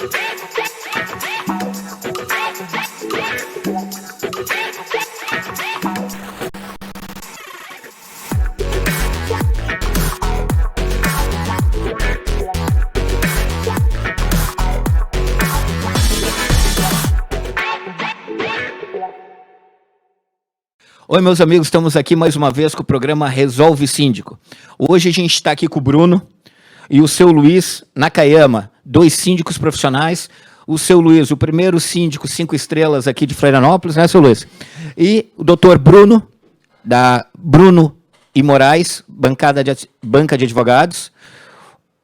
Oi, meus amigos, estamos aqui mais uma vez com o programa Resolve Síndico. Hoje a gente está aqui com o Bruno e o seu Luiz Nakayama, 2 síndicos profissionais. O seu Luiz, o primeiro síndico 5 estrelas aqui de Florianópolis, né, seu Luiz? E o doutor Bruno, da Bruno e Moraes, banca de advogados.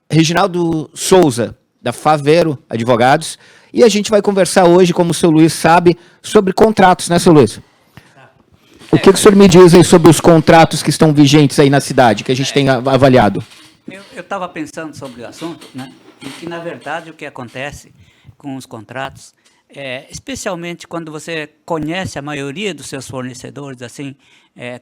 Reginaldo Souza, da Favero Advogados. E a gente vai conversar hoje, como o seu Luiz sabe, sobre contratos, né, seu Luiz? O que o senhor me diz aí sobre os contratos que estão vigentes aí na cidade, que a gente tem avaliado? Eu estava pensando sobre o assunto, né? E que, na verdade, o que acontece com os contratos, especialmente quando você conhece a maioria dos seus fornecedores, assim,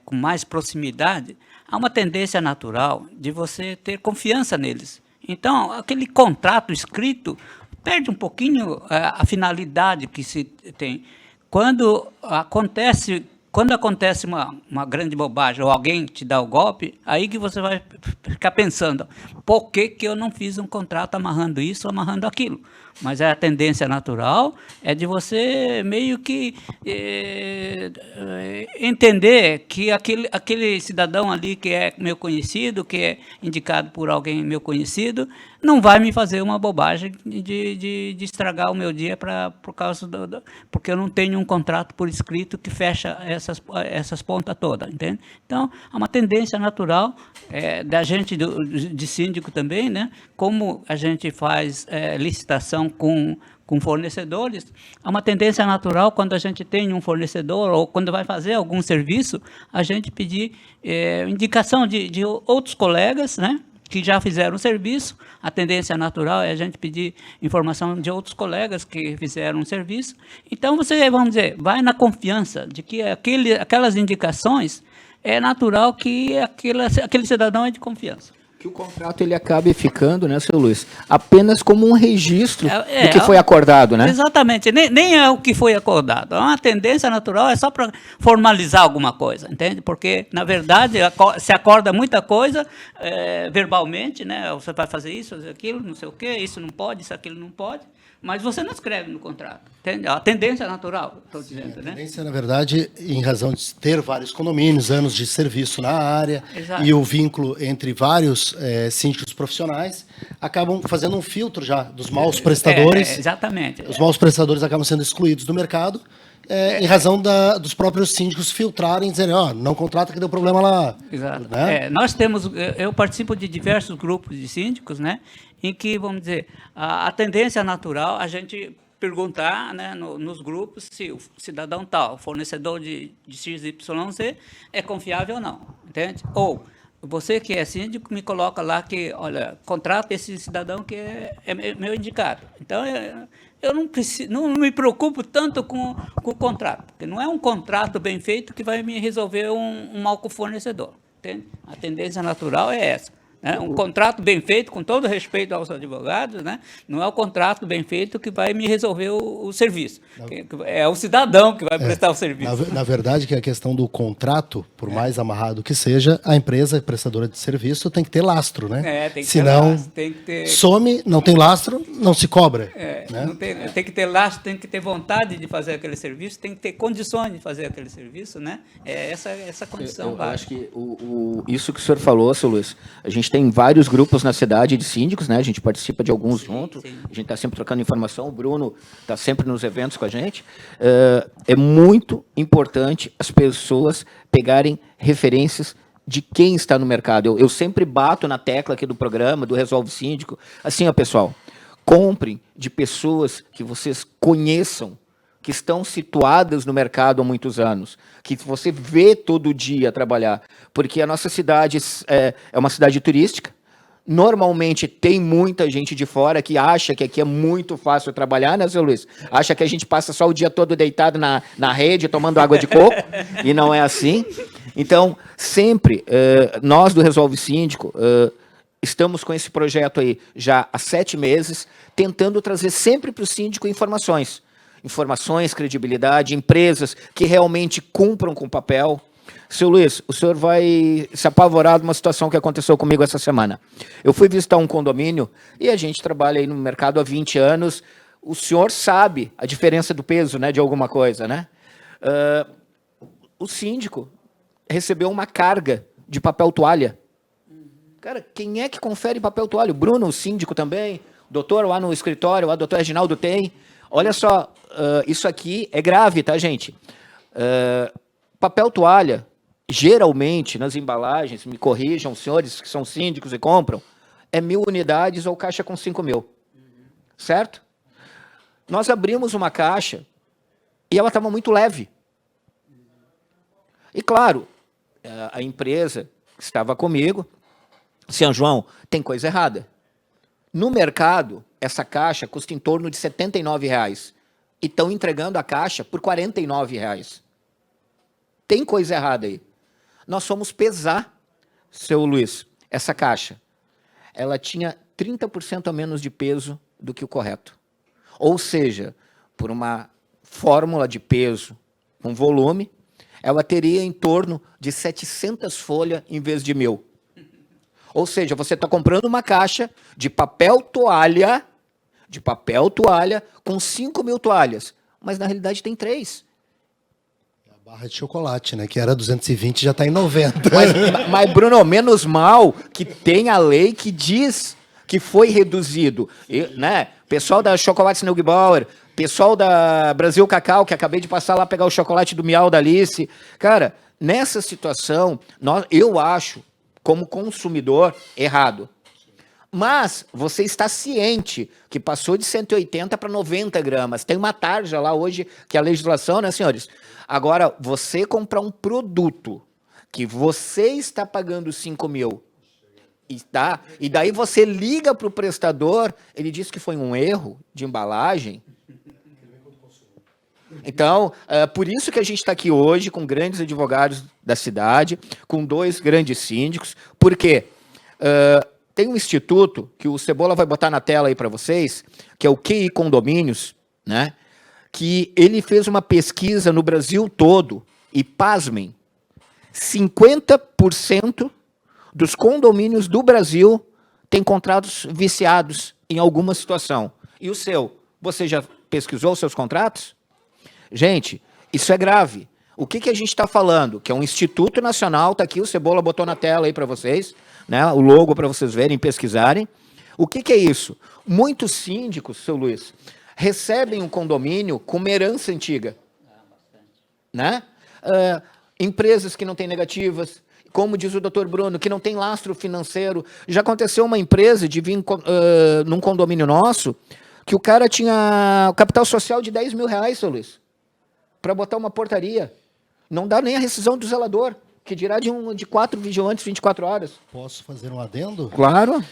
com mais proximidade, há uma tendência natural de você ter confiança neles. Então, aquele contrato escrito perde um pouquinho a finalidade que se tem. Quando acontece uma grande bobagem, ou alguém te dá o golpe, aí que você vai ficar pensando, por que eu não fiz um contrato amarrando isso, amarrando aquilo? Mas a tendência natural é de você meio que entender que aquele cidadão ali que é meu conhecido, que é indicado por alguém meu conhecido, não vai me fazer uma bobagem de estragar o meu dia porque eu não tenho um contrato por escrito que fecha essas pontas todas, entende? Então, há uma tendência natural da gente, de síndico também, né? Como a gente faz licitação com fornecedores, há uma tendência natural, quando a gente tem um fornecedor ou quando vai fazer algum serviço, a gente pedir indicação de outros colegas, né, que já fizeram o serviço. A tendência natural é a gente pedir informação de outros colegas que fizeram o serviço. Então, você, vamos dizer, vai na confiança de que aquelas indicações é natural que aquele cidadão é de confiança. Que o contrato ele acabe ficando, né, seu Luiz, apenas como um registro do que foi acordado, né? Exatamente, nem é o que foi acordado. É uma tendência natural, é só para formalizar alguma coisa, entende? Porque, na verdade, se acorda muita coisa verbalmente, né? Você vai fazer isso, fazer aquilo, não sei o quê, isso não pode, isso aquilo não pode, mas você não escreve no contrato, entende? A tendência natural, estou dizendo, né? A tendência, na verdade, em razão de ter vários condomínios, anos de serviço na área, exato, e o vínculo entre vários síndicos profissionais, acabam fazendo um filtro já dos maus prestadores. Exatamente. Os maus prestadores acabam sendo excluídos do mercado, em razão dos próprios síndicos filtrarem, dizendo, não contrata que deu problema lá. Exato. Né? Eu participo de diversos grupos de síndicos, né, em que, vamos dizer, a tendência natural a gente perguntar, né, nos grupos se o cidadão tal, fornecedor de XYZ, é confiável ou não, entende? Ou você que é síndico me coloca lá que, olha, contrata esse cidadão que é meu indicado. Então, eu não me preocupo tanto com o contrato, porque não é um contrato bem feito que vai me resolver um mal com o fornecedor, entende? A tendência natural é essa. Um contrato bem feito, com todo respeito aos advogados, né? Não é o contrato bem feito que vai me resolver o serviço. É o cidadão que vai prestar o serviço. Na verdade, que a questão do contrato, por mais amarrado que seja, a empresa prestadora de serviço tem que ter lastro, né? Tem que Senão, ter lastro, tem que ter... some, não tem lastro, não se cobra. Né? Tem que ter lastro, tem que ter vontade de fazer aquele serviço, tem que ter condições de fazer aquele serviço, né? É essa condição eu básica. acho que isso que o senhor falou, seu Luiz, a gente tem vários grupos na cidade de síndicos, né? A gente participa de alguns juntos, a gente está sempre trocando informação, o Bruno está sempre nos eventos com a gente. É muito importante as pessoas pegarem referências de quem está no mercado. Eu sempre bato na tecla aqui do programa, do Resolve Síndico. Assim, ó, pessoal, comprem de pessoas que vocês conheçam, que estão situadas no mercado há muitos anos, que você vê todo dia trabalhar, porque a nossa cidade é uma cidade turística. Normalmente tem muita gente de fora que acha que aqui é muito fácil trabalhar, né, seu Luiz? Acha que a gente passa só o dia todo deitado na rede, tomando água de coco, e não é assim. Então, sempre, nós do Resolve Síndico, estamos com esse projeto aí já há 7 meses, tentando trazer sempre para o síndico informações. Informações, credibilidade, empresas que realmente cumpram com o papel. Seu Luiz, o senhor vai se apavorar de uma situação que aconteceu comigo essa semana. Eu fui visitar um condomínio e a gente trabalha aí no mercado há 20 anos. O senhor sabe a diferença do peso, né, de alguma coisa, né? O síndico recebeu uma carga de papel toalha. Cara, quem é que confere papel toalha? O Bruno, o síndico também, o doutor lá no escritório, o doutor Reginaldo tem. Olha só, isso aqui é grave, tá, gente? Papel toalha, geralmente, nas embalagens, me corrijam, os senhores que são síndicos e compram, é 1.000 unidades ou caixa com 5.000. Certo? Nós abrimos uma caixa e ela estava muito leve. E, claro, a empresa que estava comigo, São João, tem coisa errada. No mercado, essa caixa custa em torno de R$ 79,00. E estão entregando a caixa por R$ 49,00. Tem coisa errada aí. Nós fomos pesar, seu Luiz, essa caixa. Ela tinha 30% a menos de peso do que o correto. Ou seja, por uma fórmula de peso com volume, ela teria em torno de 700 folhas em vez de 1.000. Ou seja, você está comprando uma caixa de papel toalha com 5.000 toalhas, mas na realidade tem 3. A barra de chocolate, né, que era 220, já está em 90. Mas, Bruno, menos mal que tem a lei que diz que foi reduzido. E, né, pessoal da Chocolate Neugebauer, pessoal da Brasil Cacau, que acabei de passar lá pegar o chocolate do Miau da Alice. Cara, nessa situação, eu acho, como consumidor, errado. Mas você está ciente que passou de 180 para 90 gramas. Tem uma tarja lá hoje, que é a legislação, né, senhores? Agora, você comprar um produto que você está pagando 5.000, e daí você liga para o prestador, ele diz que foi um erro de embalagem. Então, por isso que a gente está aqui hoje com grandes advogados da cidade, com 2 grandes síndicos, porque tem um instituto que o Cebola vai botar na tela aí para vocês, que é o QI Condomínios, né? Que ele fez uma pesquisa no Brasil todo e, pasmem, 50% dos condomínios do Brasil têm contratos viciados em alguma situação. E o seu? Você já pesquisou os seus contratos? Gente, isso é grave. O que a gente está falando? Que é um Instituto Nacional, está aqui, o Cebola botou na tela aí para vocês, né, o logo para vocês verem, pesquisarem. O que é isso? Muitos síndicos, seu Luiz, recebem um condomínio com uma herança antiga. Né? Empresas que não têm negativas, como diz o doutor Bruno, que não tem lastro financeiro. Já aconteceu uma empresa de vir num condomínio nosso, que o cara tinha capital social de R$10.000, seu Luiz, para botar uma portaria. Não dá nem a rescisão do zelador, que dirá de 4 vigilantes 24 horas. Posso fazer um adendo? Claro.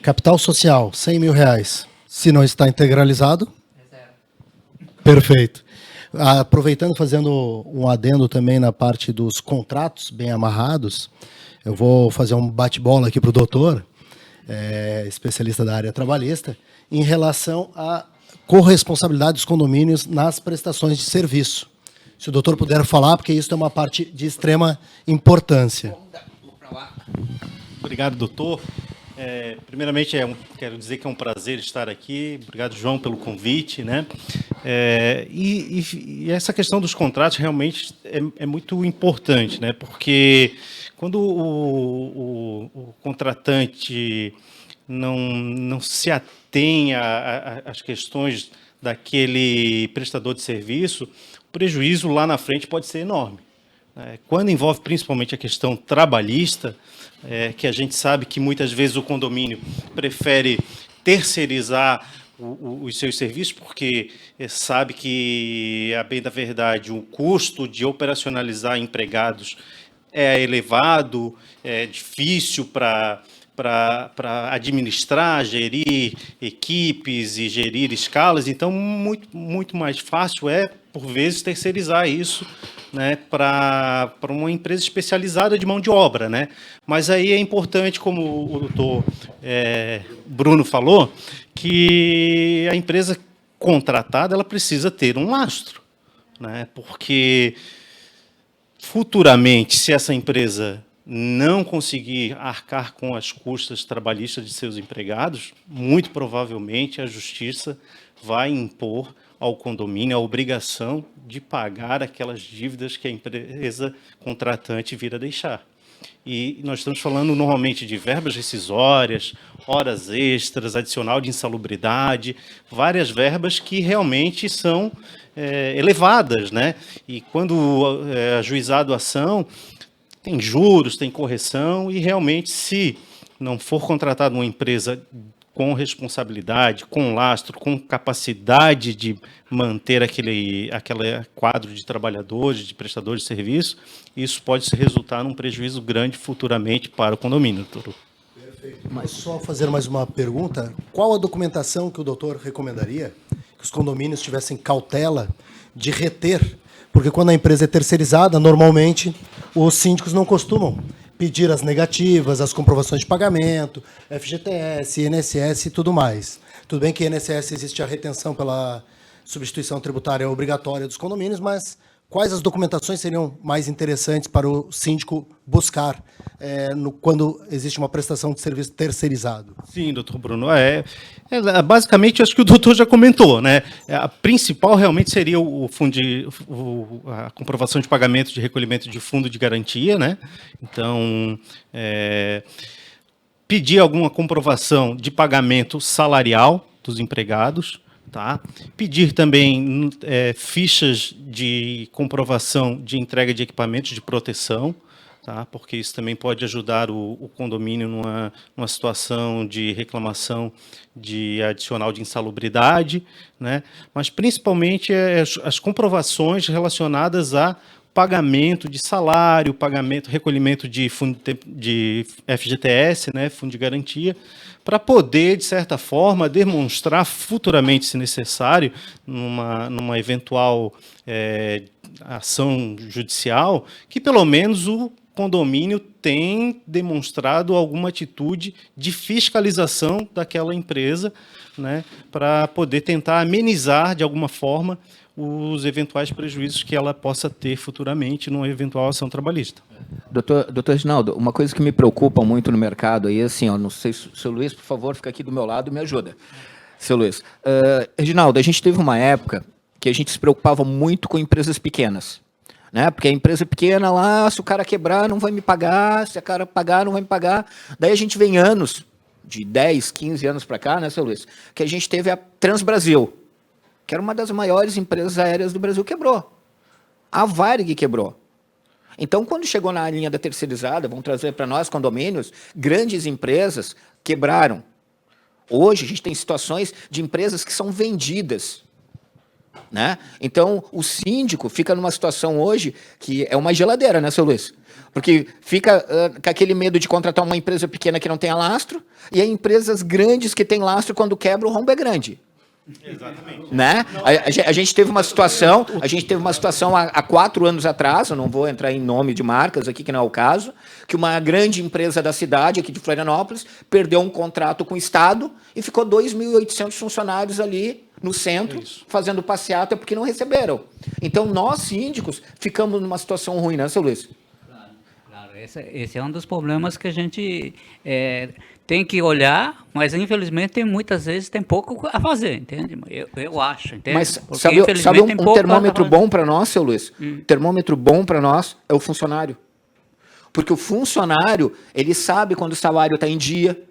Capital social, R$100.000. Se não está integralizado? Perfeito. Aproveitando, fazendo um adendo também na parte dos contratos bem amarrados, eu vou fazer um bate-bola aqui para o doutor, especialista da área trabalhista, em relação à corresponsabilidade dos condomínios nas prestações de serviço. Se o doutor puder falar, porque isso é uma parte de extrema importância. Obrigado, doutor. Primeiramente, quero dizer que é um prazer estar aqui. Obrigado, João, pelo convite, né? E essa questão dos contratos realmente é muito importante, né? Porque quando o contratante não se atém às questões daquele prestador de serviço, o prejuízo lá na frente pode ser enorme. Quando envolve principalmente a questão trabalhista, que a gente sabe que muitas vezes o condomínio prefere terceirizar os seus serviços, porque sabe que, a bem da verdade, o custo de operacionalizar empregados é elevado, é difícil para administrar, gerir equipes e gerir escalas. Então, muito mais fácil por vezes, terceirizar isso né, para uma empresa especializada de mão de obra, né? Mas aí é importante, como o doutor Bruno falou, que a empresa contratada ela precisa ter um lastro, né? Porque futuramente, se essa empresa não conseguir arcar com as custas trabalhistas de seus empregados, muito provavelmente a justiça vai impor ao condomínio a obrigação de pagar aquelas dívidas que a empresa contratante vir a deixar. E nós estamos falando normalmente de verbas rescisórias, horas extras, adicional de insalubridade, várias verbas que realmente são elevadas, né? E quando é ajuizado a ação, tem juros, tem correção, e realmente, se não for contratada uma empresa com responsabilidade, com lastro, com capacidade de manter aquele quadro de trabalhadores, de prestadores de serviço, isso pode resultar num prejuízo grande futuramente para o condomínio, doutor. Perfeito. Mas só fazer mais uma pergunta, qual a documentação que o doutor recomendaria que os condomínios tivessem cautela de reter? Porque quando a empresa é terceirizada, normalmente os síndicos não costumam pedir as negativas, as comprovações de pagamento, FGTS, INSS e tudo mais. Tudo bem que INSS existe a retenção pela substituição tributária obrigatória dos condomínios, mas quais as documentações seriam mais interessantes para o síndico buscar quando existe uma prestação de serviço terceirizado? Sim, doutor Bruno. Basicamente, acho que o doutor já comentou, né? A principal realmente seria a comprovação de pagamento de recolhimento de fundo de garantia, né? Então, pedir alguma comprovação de pagamento salarial dos empregados, tá? Pedir também fichas de comprovação de entrega de equipamentos de proteção, tá? Porque isso também pode ajudar o condomínio numa situação de reclamação de adicional de insalubridade, né? Mas principalmente as comprovações relacionadas a pagamento de salário, recolhimento de fundo de FGTS, né, fundo de garantia, para poder, de certa forma, demonstrar futuramente, se necessário, numa eventual ação judicial, que pelo menos o condomínio tem demonstrado alguma atitude de fiscalização daquela empresa, né, para poder tentar amenizar, de alguma forma, os eventuais prejuízos que ela possa ter futuramente numa eventual ação trabalhista. Doutor Reginaldo, uma coisa que me preocupa muito no mercado aí, assim, não sei se o seu Luiz, por favor, fica aqui do meu lado e me ajuda. Seu Luiz. Reginaldo, a gente teve uma época que a gente se preocupava muito com empresas pequenas, né? Porque a empresa pequena lá, se o cara quebrar, não vai me pagar, se o cara pagar, não vai me pagar. Daí a gente vem anos, de 10, 15 anos para cá, né, seu Luiz, que a gente teve a Transbrasil, que era uma das maiores empresas aéreas do Brasil, quebrou. A Varig quebrou. Então, quando chegou na linha da terceirizada, vamos trazer para nós condomínios, grandes empresas quebraram. Hoje, a gente tem situações de empresas que são vendidas, né? Então, o síndico fica numa situação hoje que é uma geladeira, né, seu Luiz? Porque fica com aquele medo de contratar uma empresa pequena que não tenha lastro, e aí empresas grandes que têm lastro, quando quebra, o rombo é grande. Exatamente. Né? A gente teve uma situação, há 4 anos atrás, eu não vou entrar em nome de marcas aqui, que não é o caso, que uma grande empresa da cidade, aqui de Florianópolis, perdeu um contrato com o Estado e ficou 2.800 funcionários ali no centro, fazendo passeata porque não receberam. Então, nós, síndicos, ficamos numa situação ruim, né, seu Luiz? Claro, esse é um dos problemas que a gente tem que olhar, mas infelizmente muitas vezes tem pouco a fazer, entende? Eu acho, entende? Mas porque, sabe um termômetro bom para nós, seu Luiz? Termômetro bom para nós é o funcionário. Porque o funcionário, ele sabe quando o salário está em dia,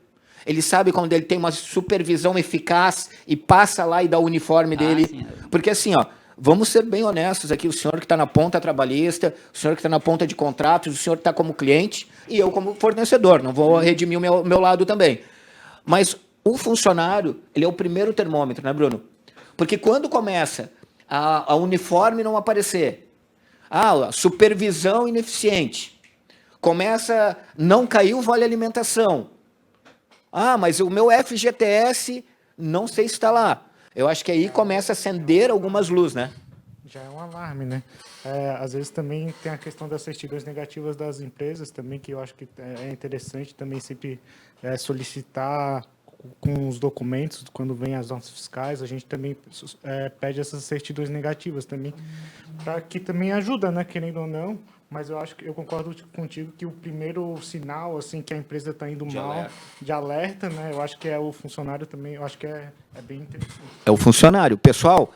ele sabe quando ele tem uma supervisão eficaz e passa lá e dá o uniforme dele. Sim. Porque assim, vamos ser bem honestos aqui, o senhor que está na ponta trabalhista, o senhor que está na ponta de contratos, o senhor que está como cliente e eu como fornecedor, não vou redimir o meu lado também. Mas o funcionário, ele é o primeiro termômetro, né, Bruno? Porque quando começa a uniforme não aparecer, a supervisão ineficiente, começa, não caiu o vale alimentação, mas o meu FGTS, não sei se está lá. Eu acho que aí começa a acender algumas luzes, né? já é um alarme, né? Às vezes também tem a questão das certidões negativas das empresas também, que eu acho que é interessante também sempre solicitar com os documentos, quando vem as notas fiscais, a gente também pede essas certidões negativas também, para que também ajuda, né, querendo ou não, mas eu acho que eu concordo contigo que o primeiro sinal, assim, que a empresa está indo mal, de alerta, né, eu acho que é o funcionário também, eu acho que é bem interessante. É o funcionário. Pessoal,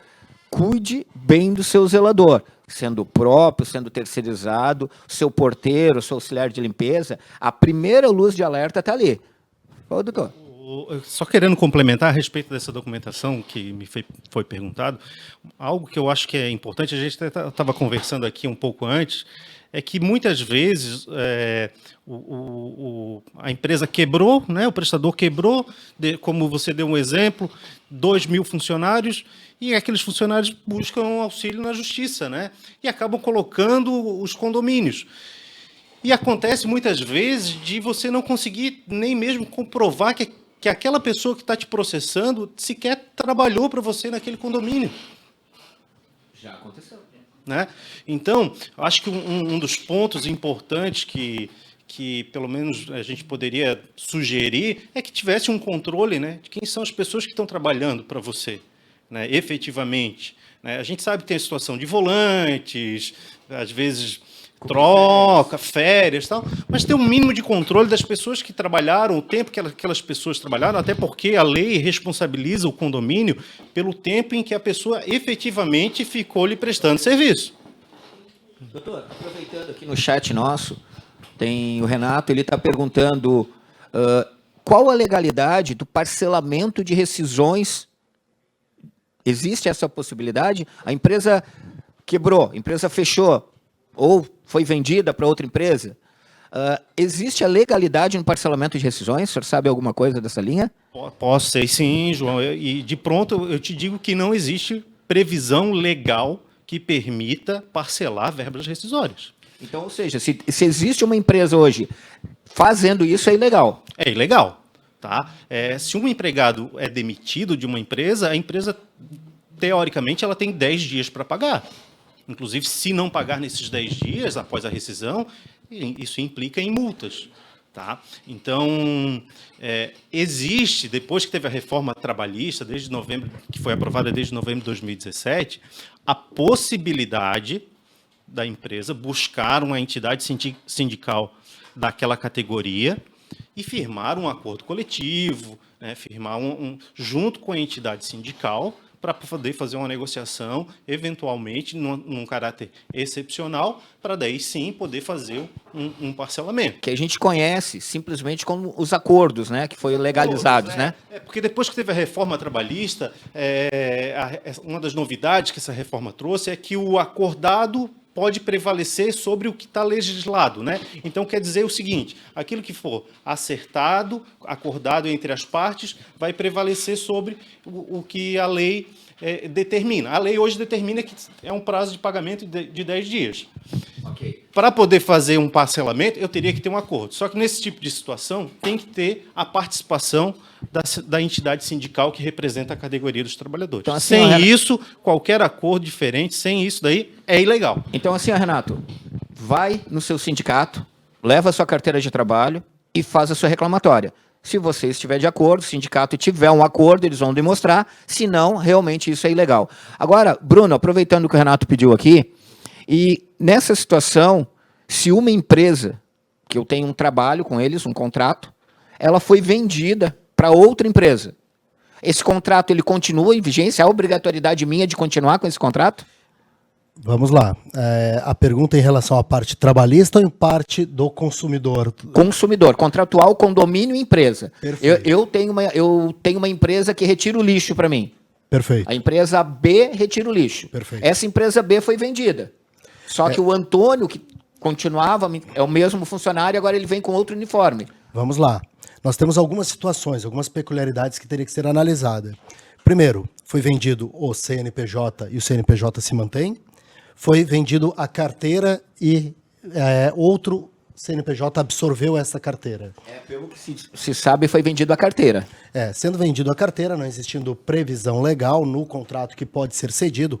cuide bem do seu zelador, sendo próprio, sendo terceirizado, seu porteiro, seu auxiliar de limpeza, a primeira luz de alerta está ali. Ô, doutor. Só querendo complementar a respeito dessa documentação que me foi perguntado, algo que eu acho que é importante, a gente estava conversando aqui um pouco antes, é que muitas vezes a empresa quebrou, né, o prestador quebrou, como você deu um exemplo, 2.000 funcionários, e aqueles funcionários buscam auxílio na justiça, né, e acabam colocando os condomínios. E acontece muitas vezes de você não conseguir nem mesmo comprovar que aquela pessoa que está te processando sequer trabalhou para você naquele condomínio. Já aconteceu. Né? Então, acho que um dos pontos importantes que pelo menos a gente poderia sugerir é que tivesse um controle, né, de quem são as pessoas que estão trabalhando para você, né, efetivamente. Né? A gente sabe que tem a situação de volantes, às vezes troca, férias e tal, mas tem um mínimo de controle das pessoas que trabalharam, o tempo que aquelas pessoas trabalharam, até porque a lei responsabiliza o condomínio pelo tempo em que a pessoa efetivamente ficou lhe prestando serviço. Doutor, aproveitando aqui no chat nosso, tem o Renato, ele está perguntando qual a legalidade do parcelamento de rescisões. Existe essa possibilidade? A empresa quebrou, a empresa fechou, ou foi vendida para outra empresa. Existe a legalidade no parcelamento de rescisões? O senhor sabe alguma coisa dessa linha? Posso ser, sim, João. E de pronto eu te digo que não existe previsão legal que permita parcelar verbas rescisórias. Então, ou seja, se existe uma empresa hoje fazendo isso, é ilegal. É ilegal. Tá? Se um empregado é demitido de uma empresa, a empresa, teoricamente, ela tem 10 dias para pagar. Inclusive, se não pagar nesses 10 dias, após a rescisão, isso implica em multas. Tá? Então, existe, depois que teve a reforma trabalhista, desde novembro, que foi aprovada desde novembro de 2017, a possibilidade da empresa buscar uma entidade sindical daquela categoria e firmar um acordo coletivo, né, firmar junto com a entidade sindical, para poder fazer uma negociação, eventualmente, num caráter excepcional, para daí sim poder fazer um parcelamento. Que a gente conhece simplesmente como os acordos, né, que foram legalizados. Né? Porque depois que teve a reforma trabalhista, uma das novidades que essa reforma trouxe é que o acordado pode prevalecer sobre o que está legislado, né? Então, quer dizer o seguinte, aquilo que for acertado, acordado entre as partes, vai prevalecer sobre o que a lei determina. A lei hoje determina que é um prazo de pagamento de 10 dias. Okay. Para poder fazer um parcelamento, eu teria que ter um acordo. Só que nesse tipo de situação, tem que ter a participação da entidade sindical que representa a categoria dos trabalhadores. Então, assim, sem isso, qualquer acordo diferente, sem isso daí, é ilegal. Então, assim, Renato, vai no seu sindicato, leva a sua carteira de trabalho e faz a sua reclamatória. Se você estiver de acordo, o sindicato tiver um acordo, eles vão demonstrar, se não, realmente isso é ilegal. Agora, Bruno, aproveitando o que o Renato pediu aqui, e nessa situação, se uma empresa, que eu tenho um trabalho com eles, um contrato, ela foi vendida para outra empresa. Esse contrato ele continua em vigência? Há obrigatoriedade minha de continuar com esse contrato? Vamos lá. A pergunta é em relação à parte trabalhista ou em parte do consumidor? Consumidor, contratual, condomínio e empresa. Perfeito. Eu tenho uma empresa que retira o lixo para mim. Perfeito. A empresa B retira o lixo. Perfeito. Essa empresa B foi vendida. Só que o Antônio, que continuava, é o mesmo funcionário, agora ele vem com outro uniforme. Vamos lá. Nós temos algumas situações, algumas peculiaridades que teria que ser analisada. Primeiro, foi vendido o CNPJ e o CNPJ se mantém. Foi vendido a carteira e outro CNPJ absorveu essa carteira? Pelo que se sabe, foi vendido a carteira. Sendo vendido a carteira, não existindo previsão legal no contrato que pode ser cedido,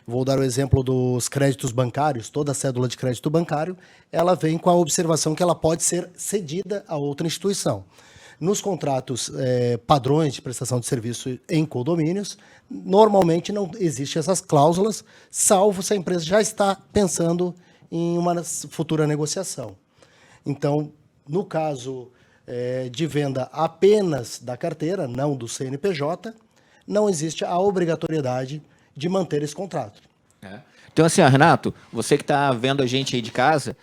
vou dar o exemplo dos créditos bancários, toda a cédula de crédito bancário, ela vem com a observação que ela pode ser cedida a outra instituição. Nos contratos padrões de prestação de serviço em condomínios, normalmente não existem essas cláusulas, salvo se a empresa já está pensando em uma futura negociação. Então, no caso de venda apenas da carteira, não do CNPJ, não existe a obrigatoriedade de manter esse contrato. Então, assim, Renato, você que está vendo a gente aí de casa,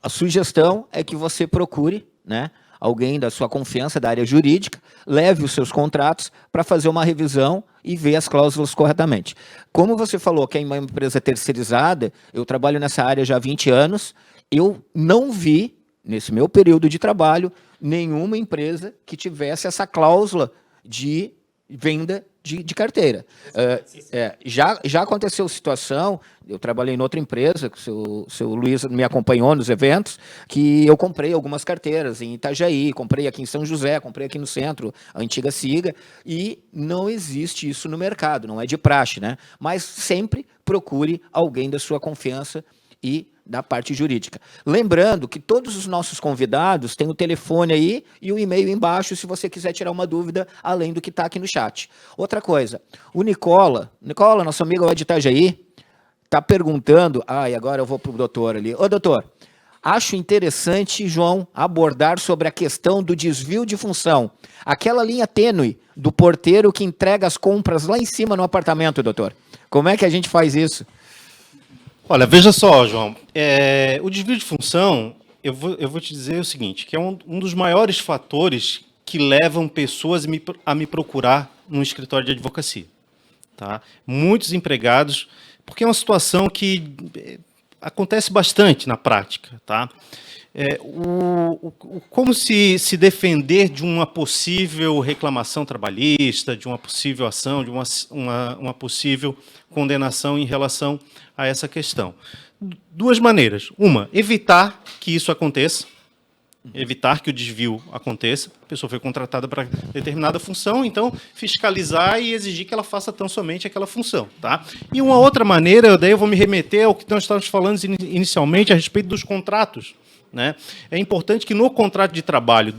a sugestão é que você procure, né, alguém da sua confiança, da área jurídica, leve os seus contratos para fazer uma revisão e ver as cláusulas corretamente. Como você falou que é uma empresa terceirizada, eu trabalho nessa área já há 20 anos, eu não vi, nesse meu período de trabalho, nenhuma empresa que tivesse essa cláusula de venda de carteira. Já aconteceu situação, eu trabalhei em outra empresa, que o seu Luiz me acompanhou nos eventos, que eu comprei algumas carteiras em Itajaí, comprei aqui em São José, comprei aqui no centro, a antiga Siga, e não existe isso no mercado, não é de praxe, né? Mas sempre procure alguém da sua confiança e da parte jurídica. Lembrando que todos os nossos convidados têm o telefone aí e o e-mail embaixo, se você quiser tirar uma dúvida, além do que está aqui no chat. Outra coisa, o Nicola, nosso amigo lá de Itajaí, está perguntando, e agora eu vou para o doutor ali. Ô, doutor, acho interessante, João, abordar sobre a questão do desvio de função. Aquela linha tênue do porteiro que entrega as compras lá em cima no apartamento, doutor. Como é que a gente faz isso? Olha, veja só, João, o desvio de função, eu vou te dizer o seguinte, que é um dos maiores fatores que levam pessoas a me procurar num escritório de advocacia. Tá? Muitos empregados, porque é uma situação que acontece bastante na prática. Tá? Como se defender de uma possível reclamação trabalhista, de uma possível ação, de uma possível condenação em relação a essa questão. Duas maneiras. Uma, evitar que isso aconteça, evitar que o desvio aconteça. A pessoa foi contratada para determinada função, então fiscalizar e exigir que ela faça tão somente aquela função. Tá? E uma outra maneira, daí eu vou me remeter ao que nós estávamos falando inicialmente a respeito dos contratos. Né? É importante que no contrato de trabalho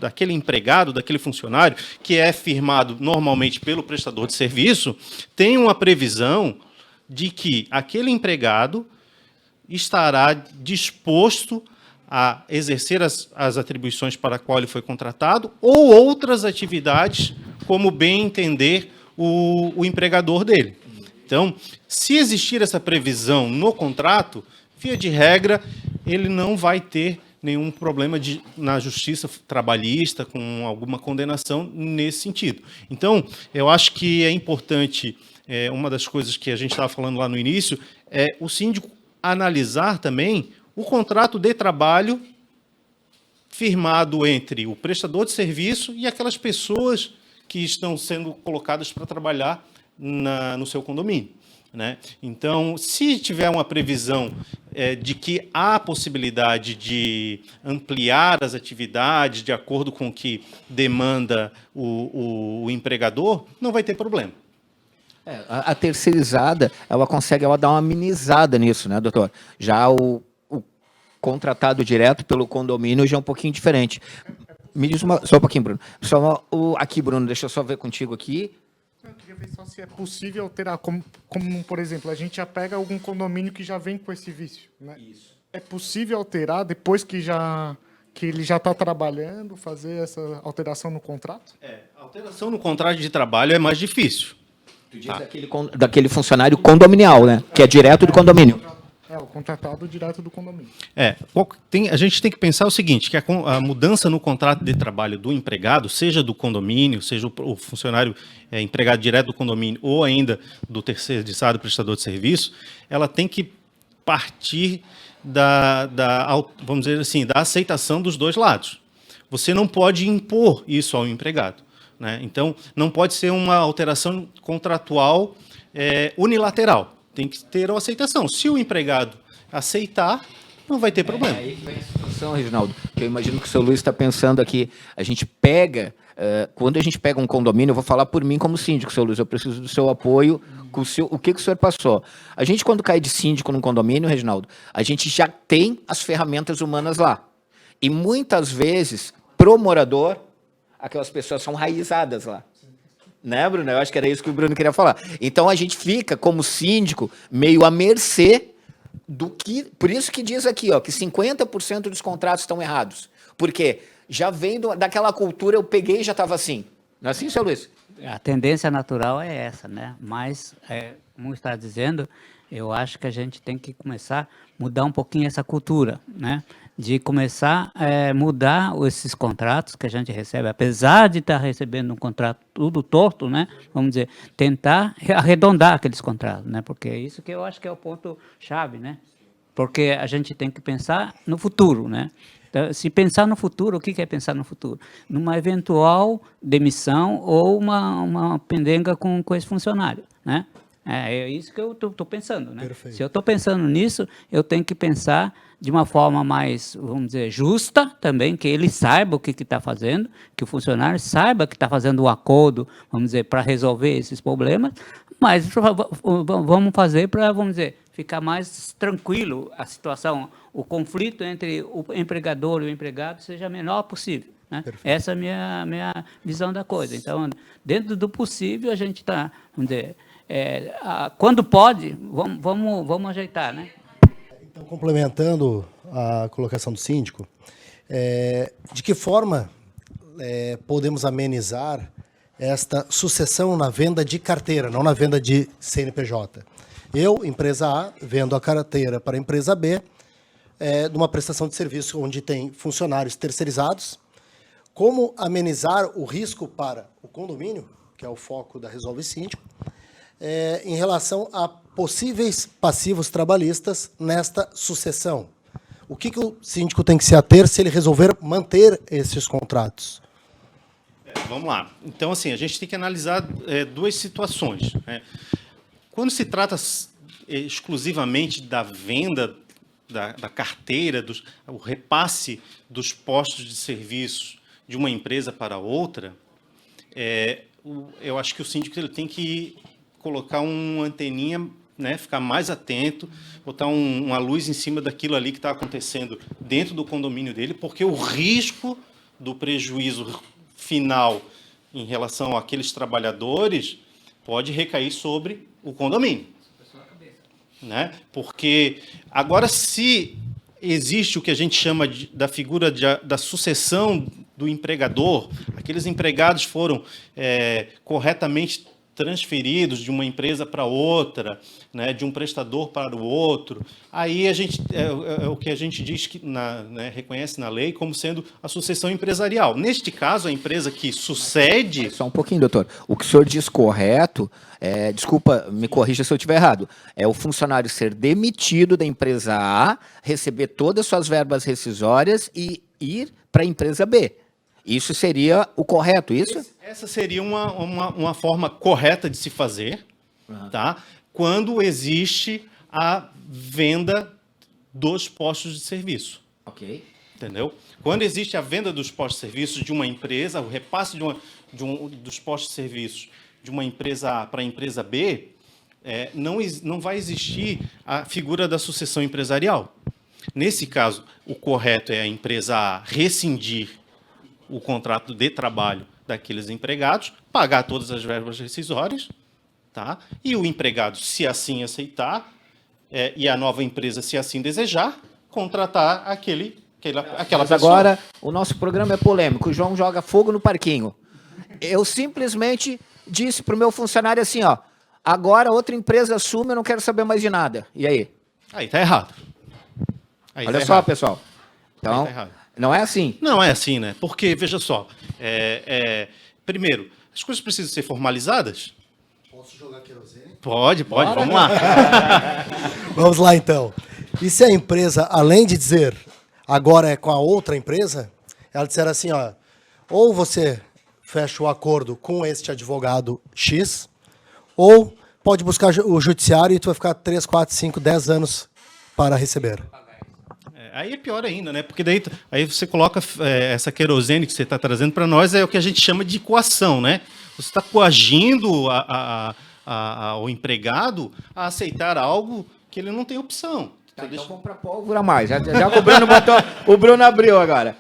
daquele empregado, daquele funcionário, que é firmado normalmente pelo prestador de serviço, tenha uma previsão de que aquele empregado estará disposto a exercer as atribuições para a qual ele foi contratado ou outras atividades, como bem entender o empregador dele. Então, se existir essa previsão no contrato, via de regra, ele não vai ter nenhum problema na justiça trabalhista com alguma condenação nesse sentido. Então, eu acho que é importante, uma das coisas que a gente estava falando lá no início, é o síndico analisar também o contrato de trabalho firmado entre o prestador de serviço e aquelas pessoas que estão sendo colocadas para trabalhar no seu condomínio. Né? Então, se tiver uma previsão de que há possibilidade de ampliar as atividades de acordo com o que demanda o empregador, não vai ter problema. A terceirizada, ela consegue dar uma amenizada nisso, né, doutor? Já o contratado direto pelo condomínio já é um pouquinho diferente. Me diz só um pouquinho, Bruno. Aqui, Bruno, deixa eu só ver contigo aqui. Eu queria ver só se é possível alterar, como, por exemplo, a gente já pega algum condomínio que já vem com esse vício. Né? Isso. É possível alterar depois que ele já está trabalhando, fazer essa alteração no contrato? A alteração no contrato de trabalho é mais difícil. Tu diz daquele funcionário condominial, né? Que é direto do condomínio. O contratado direto do condomínio. A gente tem que pensar o seguinte, que a mudança no contrato de trabalho do empregado, seja do condomínio, seja o funcionário empregado direto do condomínio ou ainda do terceirizado prestador de serviço, ela tem que partir vamos dizer assim, da aceitação dos dois lados. Você não pode impor isso ao empregado. Né? Então, não pode ser uma alteração contratual unilateral. Tem que ter uma aceitação. Se o empregado aceitar, não vai ter problema. Aí que vem a situação, Reginaldo, que eu imagino que o seu Luiz está pensando aqui. A gente pega, quando a gente pega um condomínio, eu vou falar por mim como síndico, seu Luiz, eu preciso do seu apoio, com o que o senhor passou. A gente, quando cai de síndico num condomínio, Reginaldo, a gente já tem as ferramentas humanas lá. E muitas vezes, pro morador, aquelas pessoas são raizadas lá. Né, Bruno? Eu acho que era isso que o Bruno queria falar. Então, a gente fica, como síndico, meio à mercê do que... Por isso que diz aqui, ó, que 50% dos contratos estão errados. Porque já vem daquela cultura, eu peguei e já estava assim. Não é assim, seu Luiz? A tendência natural é essa, né? Mas, como está dizendo, eu acho que a gente tem que começar a mudar um pouquinho essa cultura, né? De começar a mudar esses contratos que a gente recebe, apesar de estar recebendo um contrato tudo torto, né? Vamos dizer, tentar arredondar aqueles contratos, né? Porque é isso que eu acho que é o ponto-chave, né? Porque a gente tem que pensar no futuro, né? Então, se pensar no futuro, o que é pensar no futuro? Numa eventual demissão ou uma pendenga com esse funcionário, né? É isso que eu estou pensando, né? Perfeito. Se eu estou pensando nisso, eu tenho que pensar de uma forma mais, vamos dizer, justa também, que ele saiba o que está fazendo, que o funcionário saiba que está fazendo um acordo, vamos dizer, para resolver esses problemas, mas vamos fazer para, vamos dizer, ficar mais tranquilo a situação, o conflito entre o empregador e o empregado seja menor possível, né? Essa é a minha visão da coisa. Então, dentro do possível, a gente está, vamos dizer, quando pode, vamos ajeitar, né? Então, complementando a colocação do síndico, de que forma podemos amenizar esta sucessão na venda de carteira, não na venda de CNPJ? Eu, empresa A, vendo a carteira para a empresa B, numa prestação de serviço onde tem funcionários terceirizados. Como amenizar o risco para o condomínio, que é o foco da Resolve Síndico, em relação a possíveis passivos trabalhistas nesta sucessão? O que o síndico tem que se ater se ele resolver manter esses contratos? Vamos lá. Então, assim, a gente tem que analisar duas situações, né? Quando se trata exclusivamente da venda da carteira, o repasse dos postos de serviço de uma empresa para outra, eu acho que o síndico ele tem que colocar uma anteninha, né, ficar mais atento, botar uma luz em cima daquilo ali que está acontecendo dentro do condomínio dele, porque o risco do prejuízo final em relação àqueles trabalhadores pode recair sobre o condomínio, né? Porque agora, se existe o que a gente chama da figura da sucessão do empregador, aqueles empregados foram corretamente transferidos de uma empresa para outra, né, de um prestador para o outro, aí a gente o que a gente diz que reconhece na lei como sendo a sucessão empresarial. Neste caso, a empresa que sucede... Só um pouquinho, doutor. O que o senhor diz correto, desculpa, me corrija se eu estiver errado, é o funcionário ser demitido da empresa A, receber todas as suas verbas rescisórias e ir para a empresa B. Isso seria o correto, isso? Essa seria uma forma correta de se fazer, tá? Quando existe a venda dos postos de serviço. Ok. Entendeu? Quando existe a venda dos postos de serviço de uma empresa, o repasse dos postos de serviço de uma empresa A para a empresa B, não vai existir a figura da sucessão empresarial. Nesse caso, o correto é a empresa A rescindir o contrato de trabalho daqueles empregados, pagar todas as verbas rescisórias, tá? E o empregado, se assim aceitar, e a nova empresa, se assim desejar, contratar aquela Mas pessoa. agora, o nosso programa é polêmico. O João joga fogo no parquinho. Eu simplesmente disse para o meu funcionário assim, ó, agora outra empresa assume, eu não quero saber mais de nada. E aí? Aí está errado. Olha só, pessoal. Então, tá errado. Não é assim. Não é assim, né? Porque, veja só, primeiro, as coisas precisam ser formalizadas. Posso jogar querosene? Pode, vamos lá. Vamos lá, então. E se a empresa, além de dizer agora é com a outra empresa, ela disser assim, ó, ou você fecha o acordo com este advogado X, ou pode buscar o judiciário e tu vai ficar 3, 4, 5, 10 anos para receber. Aí é pior ainda, né? Porque daí aí você coloca essa querosene que você está trazendo para nós, é o que a gente chama de coação, né? Você está coagindo o empregado a aceitar algo que ele não tem opção. Tá, então vamos para pólvora mais. Já que o Bruno botou, o Bruno abriu agora.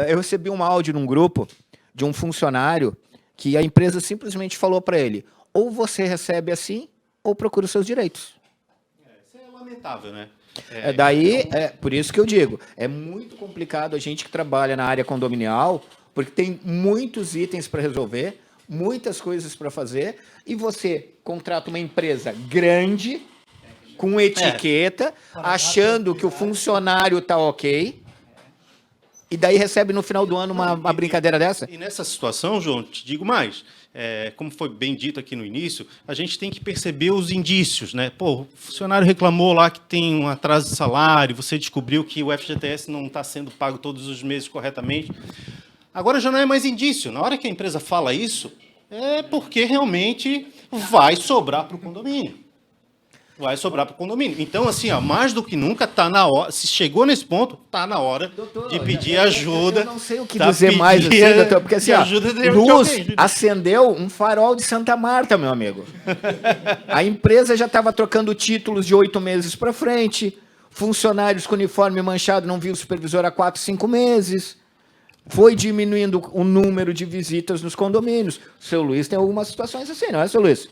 Eu recebi um áudio num grupo de um funcionário que a empresa simplesmente falou para ele: ou você recebe assim, ou procura os seus direitos. Isso é lamentável, né? Por isso que eu digo, é muito complicado a gente que trabalha na área condominial, porque tem muitos itens para resolver, muitas coisas para fazer, e você contrata uma empresa grande, com etiqueta, achando que o funcionário está ok, e daí recebe no final do ano uma brincadeira dessa? E nessa situação, João, te digo mais, como foi bem dito aqui no início, a gente tem que perceber os indícios, né? Pô, o funcionário reclamou lá que tem um atraso de salário, você descobriu que o FGTS não está sendo pago todos os meses corretamente. Agora já não é mais indício. Na hora que a empresa fala isso, é porque realmente vai sobrar para o condomínio. Vai sobrar para o condomínio. Então, assim, mais do que nunca, está na hora. Se chegou nesse ponto, está na hora de pedir ajuda. Eu não sei o que dizer mais assim, doutor, porque assim, Luz acendeu um farol de Santa Marta, meu amigo. A empresa já estava trocando títulos de 8 meses para frente, funcionários com uniforme manchado não viu o supervisor há 4, 5 meses, foi diminuindo o número de visitas nos condomínios. O seu Luiz tem algumas situações assim, não é, seu Luiz?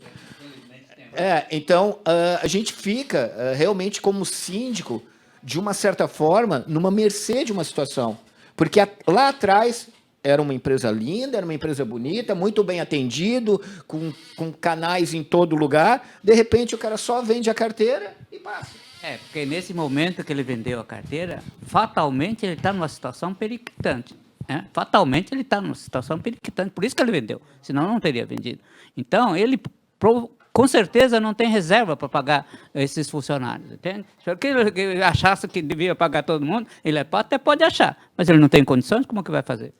Então, a gente fica realmente como síndico, de uma certa forma, numa mercê de uma situação. Porque lá atrás era uma empresa linda, era uma empresa bonita, muito bem atendido, com canais em todo lugar. De repente, o cara só vende a carteira e passa. Porque nesse momento que ele vendeu a carteira, fatalmente ele está numa situação periclitante. Fatalmente ele está numa situação periclitante. Por isso que ele vendeu, senão não teria vendido. Então, ele com certeza não tem reserva para pagar esses funcionários, entende? Se ele achasse que devia pagar todo mundo, ele até pode achar, mas ele não tem condições, como que vai fazer?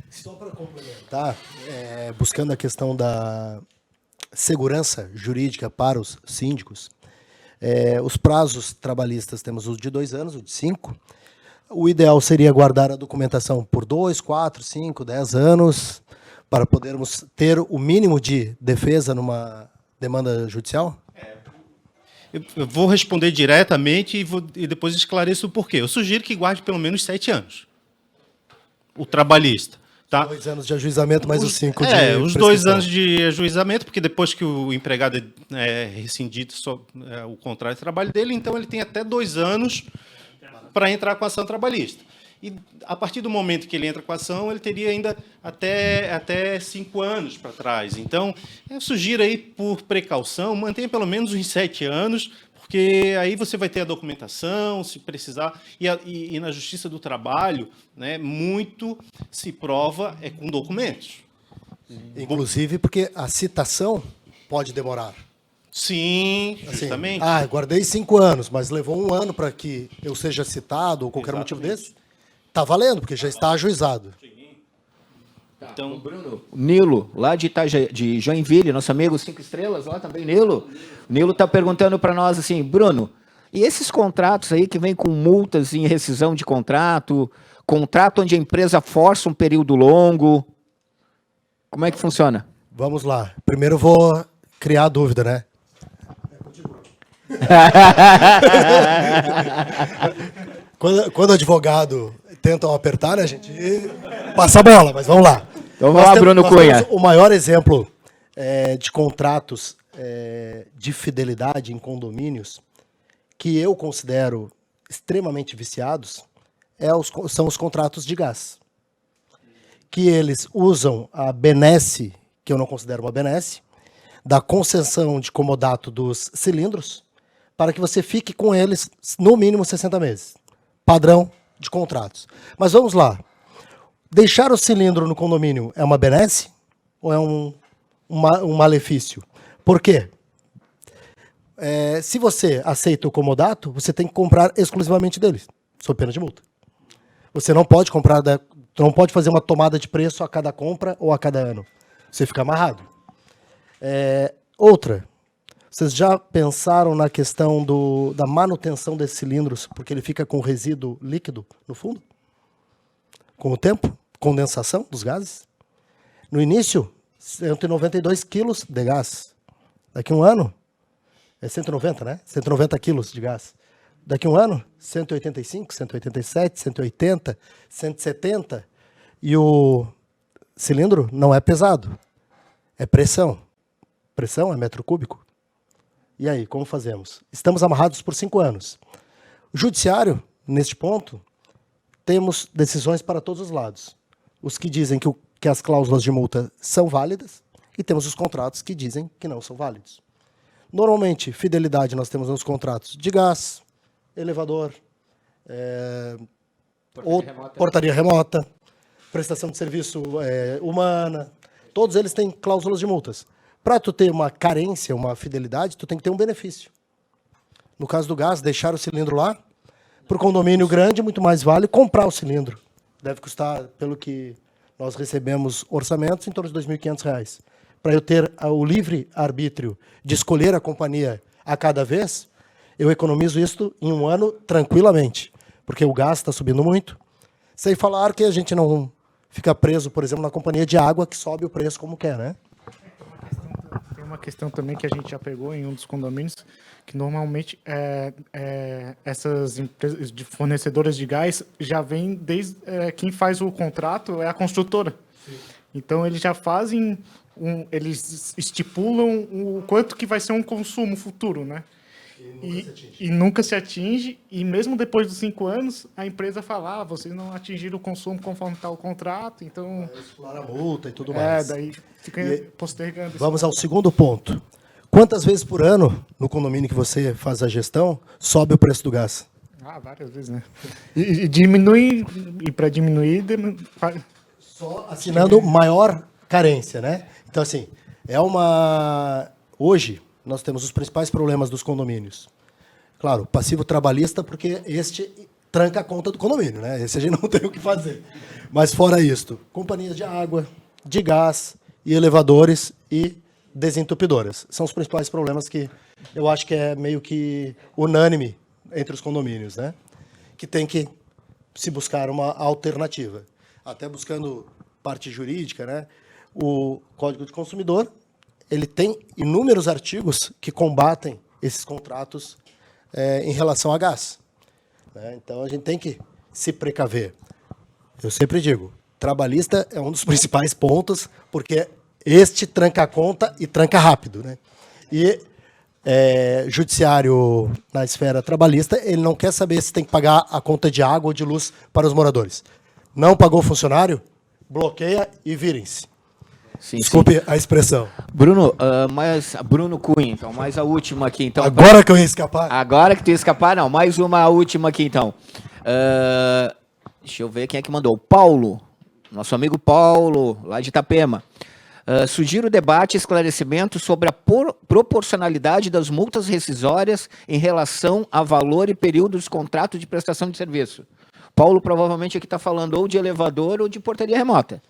Só para complementar, buscando a questão da segurança jurídica para os síndicos, os prazos trabalhistas temos o de 2 anos, o de 5. O ideal seria guardar a documentação por 2, 4, 5, 10 anos, para podermos ter o mínimo de defesa numa demanda judicial? Eu vou responder diretamente e depois esclareço o porquê. Eu sugiro que guarde pelo menos 7 anos. O trabalhista. Tá? 2 anos de ajuizamento, mais os 5 de os 2 anos de ajuizamento, porque depois que o empregado é rescindido o contrato de trabalho dele, então ele tem até 2 anos para entrar com a ação trabalhista. E a partir do momento que ele entra com a ação, ele teria ainda até 5 anos para trás. Então, eu sugiro aí, por precaução, mantenha pelo menos uns 7 anos, porque aí você vai ter a documentação, se precisar. E na Justiça do Trabalho, né, muito se prova com documentos. Inclusive porque a citação pode demorar. Sim, justamente. Assim, guardei 5 anos, mas levou 1 ano para que eu seja citado ou qualquer motivo desse. Está valendo, porque já está ajuizado. Então, Bruno, Nilo, lá de Joinville, nosso amigo 5 estrelas, lá também, Nilo. O Nilo está perguntando para nós assim, Bruno, e esses contratos aí que vêm com multas em rescisão de contrato onde a empresa força um período longo, como é que funciona? Vamos lá. Primeiro eu vou criar a dúvida, né? Quando o advogado tentam apertar, né, a gente passa a bola, mas vamos lá. Então vamos lá, Bruno Cunha. O maior exemplo de contratos de fidelidade em condomínios que eu considero extremamente viciados são os contratos de gás. Que eles usam a benesse, que eu não considero uma benesse, da concessão de comodato dos cilindros, para que você fique com eles no mínimo 60 meses. Padrão de contratos. Mas vamos lá. Deixar o cilindro no condomínio é uma benesse ou é um malefício? Por quê? Se você aceita o comodato, você tem que comprar exclusivamente deles, sob pena de multa. Você não pode comprar, não pode fazer uma tomada de preço a cada compra ou a cada ano. Você fica amarrado. Outra, Vocês já pensaram na questão da manutenção desses cilindros, porque ele fica com resíduo líquido no fundo? Com o tempo? Condensação dos gases? No início, 192 quilos de gás. Daqui a um ano, é 190, né? 190 quilos de gás. Daqui a um ano, 185, 187, 180, 170. E o cilindro não é pesado, é pressão. Pressão é metro cúbico. E aí, como fazemos? Estamos amarrados por 5 anos. O judiciário, neste ponto, temos decisões para todos os lados. Os que dizem que as cláusulas de multa são válidas e temos os contratos que dizem que não são válidos. Normalmente, fidelidade nós temos nos contratos de gás, elevador, portaria remota, prestação de serviço humana. Todos eles têm cláusulas de multas. Para tu ter uma carência, uma fidelidade, tu tem que ter um benefício. No caso do gás, deixar o cilindro lá, para o condomínio grande, muito mais vale comprar o cilindro. Deve custar, pelo que nós recebemos orçamentos, em torno de R$ 2.500. Para eu ter o livre arbítrio de escolher a companhia a cada vez, eu economizo isso em um ano tranquilamente, porque o gás está subindo muito. Sem falar que a gente não fica preso, por exemplo, na companhia de água, que sobe o preço como quer, né? Tem uma questão também que a gente já pegou em um dos condomínios, que normalmente essas empresas de fornecedoras de gás já vêm desde quem faz o contrato é a construtora. Sim. Então eles já fazem eles estipulam o quanto que vai ser um consumo futuro, né? E nunca se atinge, e mesmo depois dos 5 anos, a empresa fala, vocês não atingiram o consumo conforme está o contrato, então... Explorar a multa e tudo mais. Daí fica postergando. Vamos ao segundo ponto. Quantas vezes por ano, no condomínio que você faz a gestão, sobe o preço do gás? Várias vezes, né? E diminui, e para diminuir... Só assinando maior carência, né? Então, assim, hoje, nós temos os principais problemas dos condomínios. Claro, passivo trabalhista, porque este tranca a conta do condomínio, né? Esse a gente não tem o que fazer. Mas fora isto, companhias de água, de gás e elevadores e desentupidoras. São os principais problemas que eu acho que é meio que unânime entre os condomínios, né? Que tem que se buscar uma alternativa. Até buscando parte jurídica, né? O Código de Consumidor, ele tem inúmeros artigos que combatem esses contratos em relação a gás, né? Então, a gente tem que se precaver. Eu sempre digo, trabalhista é um dos principais pontos, porque este tranca a conta e tranca rápido, né? E judiciário na esfera trabalhista, ele não quer saber se tem que pagar a conta de água ou de luz para os moradores. Não pagou o funcionário? Bloqueia e virem-se. Sim, desculpe a expressão. Bruno, Bruno Cunha, então, mais a última aqui. Então, agora que eu ia escapar? Agora que tu ia escapar, não. Mais uma última aqui, então. Deixa eu ver quem é que mandou. Paulo, nosso amigo Paulo, lá de Itapema. Sugiro debate e esclarecimento sobre a proporcionalidade das multas rescisórias em relação a valor e período dos contratos de prestação de serviço. Paulo provavelmente aqui está falando ou de elevador ou de portaria remota.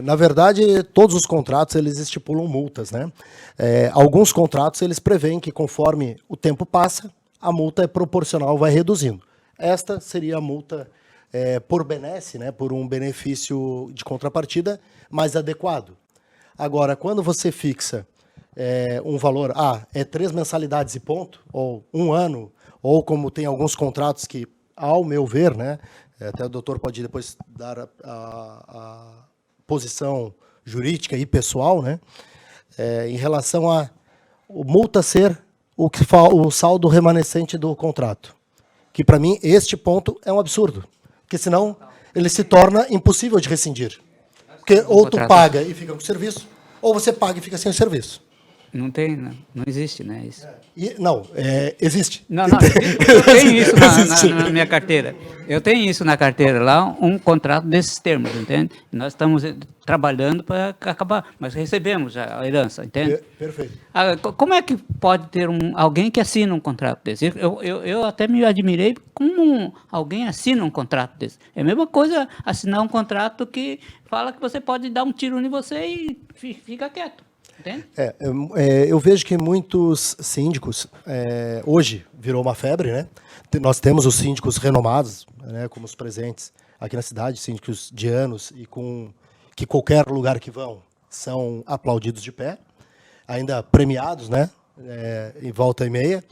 Na verdade, todos os contratos eles estipulam multas, né? Alguns contratos eles prevêem que conforme o tempo passa, a multa é proporcional, vai reduzindo. Esta seria a multa por benesse, né? Por um benefício de contrapartida mais adequado. Agora, quando você fixa um valor, 3 mensalidades e ponto, ou 1 ano, ou como tem alguns contratos que, ao meu ver, né? Até o doutor pode depois dar a posição jurídica e pessoal, né? Em relação a multa ser o saldo remanescente do contrato. Que, para mim, este ponto é um absurdo. Porque, senão, ele se torna impossível de rescindir. Porque ou tu paga e fica com o serviço, ou você paga e fica sem o serviço. Não tem, não existe, né? Isso. Existe. Não, eu tenho isso na minha carteira. Eu tenho isso na carteira lá, um contrato desses termos, entende? Nós estamos trabalhando para acabar, mas recebemos a herança, entende? Perfeito. Como é que pode ter alguém que assina um contrato desse? Eu até me admirei como alguém assina um contrato desse. É a mesma coisa assinar um contrato que fala que você pode dar um tiro em você e fica quieto. Entende? Eu vejo que muitos síndicos, hoje virou uma febre, né? Nós temos os síndicos renomados, né, como os presentes aqui na cidade, síndicos de anos, e que qualquer lugar que vão são aplaudidos de pé, ainda premiados, né? Em volta e meia.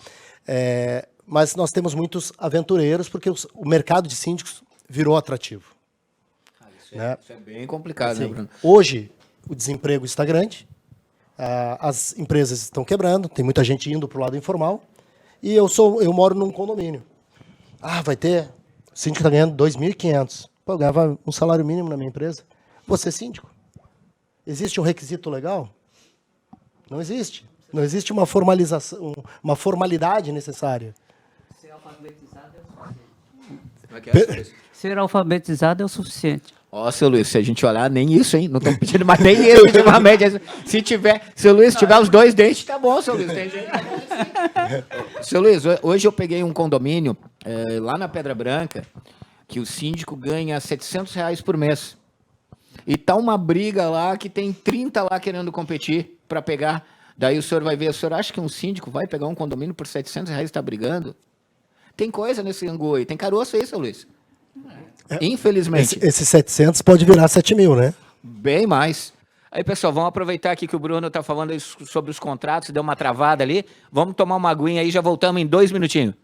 Mas nós temos muitos aventureiros, porque o mercado de síndicos virou atrativo. Né? Isso é bem complicado, né, Bruno? Hoje, o desemprego está grande, as empresas estão quebrando, tem muita gente indo para o lado informal, e eu moro num condomínio. Vai ter, o síndico está ganhando 2.500. Pô, eu ganhava um salário mínimo na minha empresa. Vou ser síndico? Existe um requisito legal? Não existe. Não existe uma formalização, uma formalidade necessária. Ser alfabetizado é o suficiente. Como é que é, seu Luiz? Ser alfabetizado é o suficiente. Seu Luiz, se a gente olhar, nem isso, hein? Não estão pedindo, mas nem isso, ultimamente. Seu Luiz, se tiver os 2 dentes, tá bom, seu Luiz. Tem jeito, tá bom assim. Seu Luiz, hoje eu peguei um condomínio lá na Pedra Branca, que o síndico ganha R$700 por mês. E tá uma briga lá que tem 30 lá querendo competir para pegar. Daí o senhor vai ver, o senhor acha que um síndico vai pegar um condomínio por R$700 e está brigando? Tem coisa nesse angu aí, tem caroço aí, seu Luiz. Infelizmente. Esses 700 pode virar 7.000, né? Bem mais. Aí, pessoal, vamos aproveitar aqui que o Bruno está falando sobre os contratos, deu uma travada ali. Vamos tomar uma aguinha aí, já voltamos em 2 minutinhos.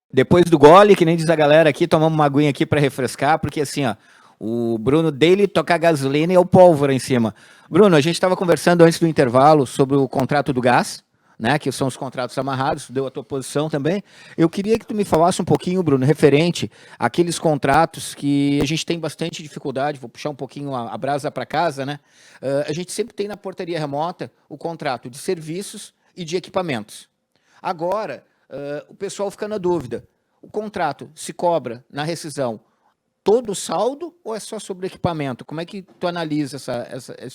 Depois do gole, que nem diz a galera aqui, tomamos uma aguinha aqui para refrescar, porque assim, ó, o Bruno dele toca gasolina e é o pólvora em cima. Bruno, a gente estava conversando antes do intervalo sobre o contrato do gás, né, que são os contratos amarrados, deu a tua posição também. Eu queria que tu me falasse um pouquinho, Bruno, referente àqueles contratos que a gente tem bastante dificuldade, vou puxar um pouquinho a brasa para casa, né? A gente sempre tem na portaria remota o contrato de serviços e de equipamentos. Agora, o pessoal fica na dúvida, o contrato se cobra na rescisão todo o saldo ou é só sobre equipamento? Como é que tu analisa essa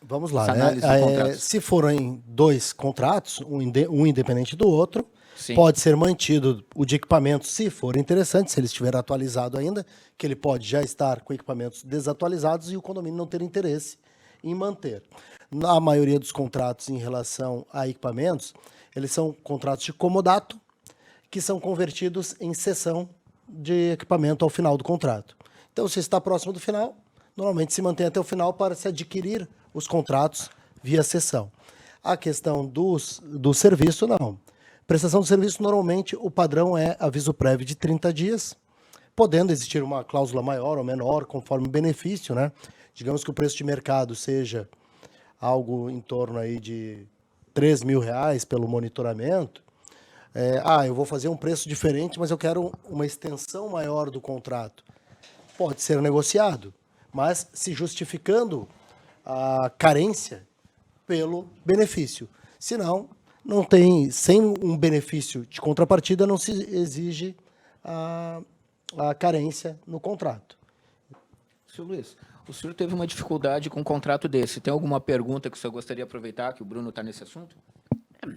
Vamos lá, essa né? análise de contratos? Se forem 2 contratos, um independente do outro, Sim. pode ser mantido o de equipamentos, se for interessante, se ele estiver atualizado ainda, que ele pode já estar com equipamentos desatualizados e o condomínio não ter interesse em manter. Na maioria dos contratos em relação a equipamentos, eles são contratos de comodato, que são convertidos em cessão de equipamento ao final do contrato. Então, se está próximo do final, normalmente se mantém até o final para se adquirir os contratos via cessão. A questão do serviço, não. Prestação de serviço, normalmente, o padrão é aviso prévio de 30 dias, podendo existir uma cláusula maior ou menor, conforme o benefício, né? Digamos que o preço de mercado seja algo em torno aí de R$3.000 pelo monitoramento. Eu vou fazer um preço diferente, mas eu quero uma extensão maior do contrato. Pode ser negociado, mas se justificando a carência pelo benefício. Senão, não tem, sem um benefício de contrapartida, não se exige a carência no contrato. Seu Luiz, o senhor teve uma dificuldade com um contrato desse. Tem alguma pergunta que o senhor gostaria de aproveitar, que o Bruno está nesse assunto?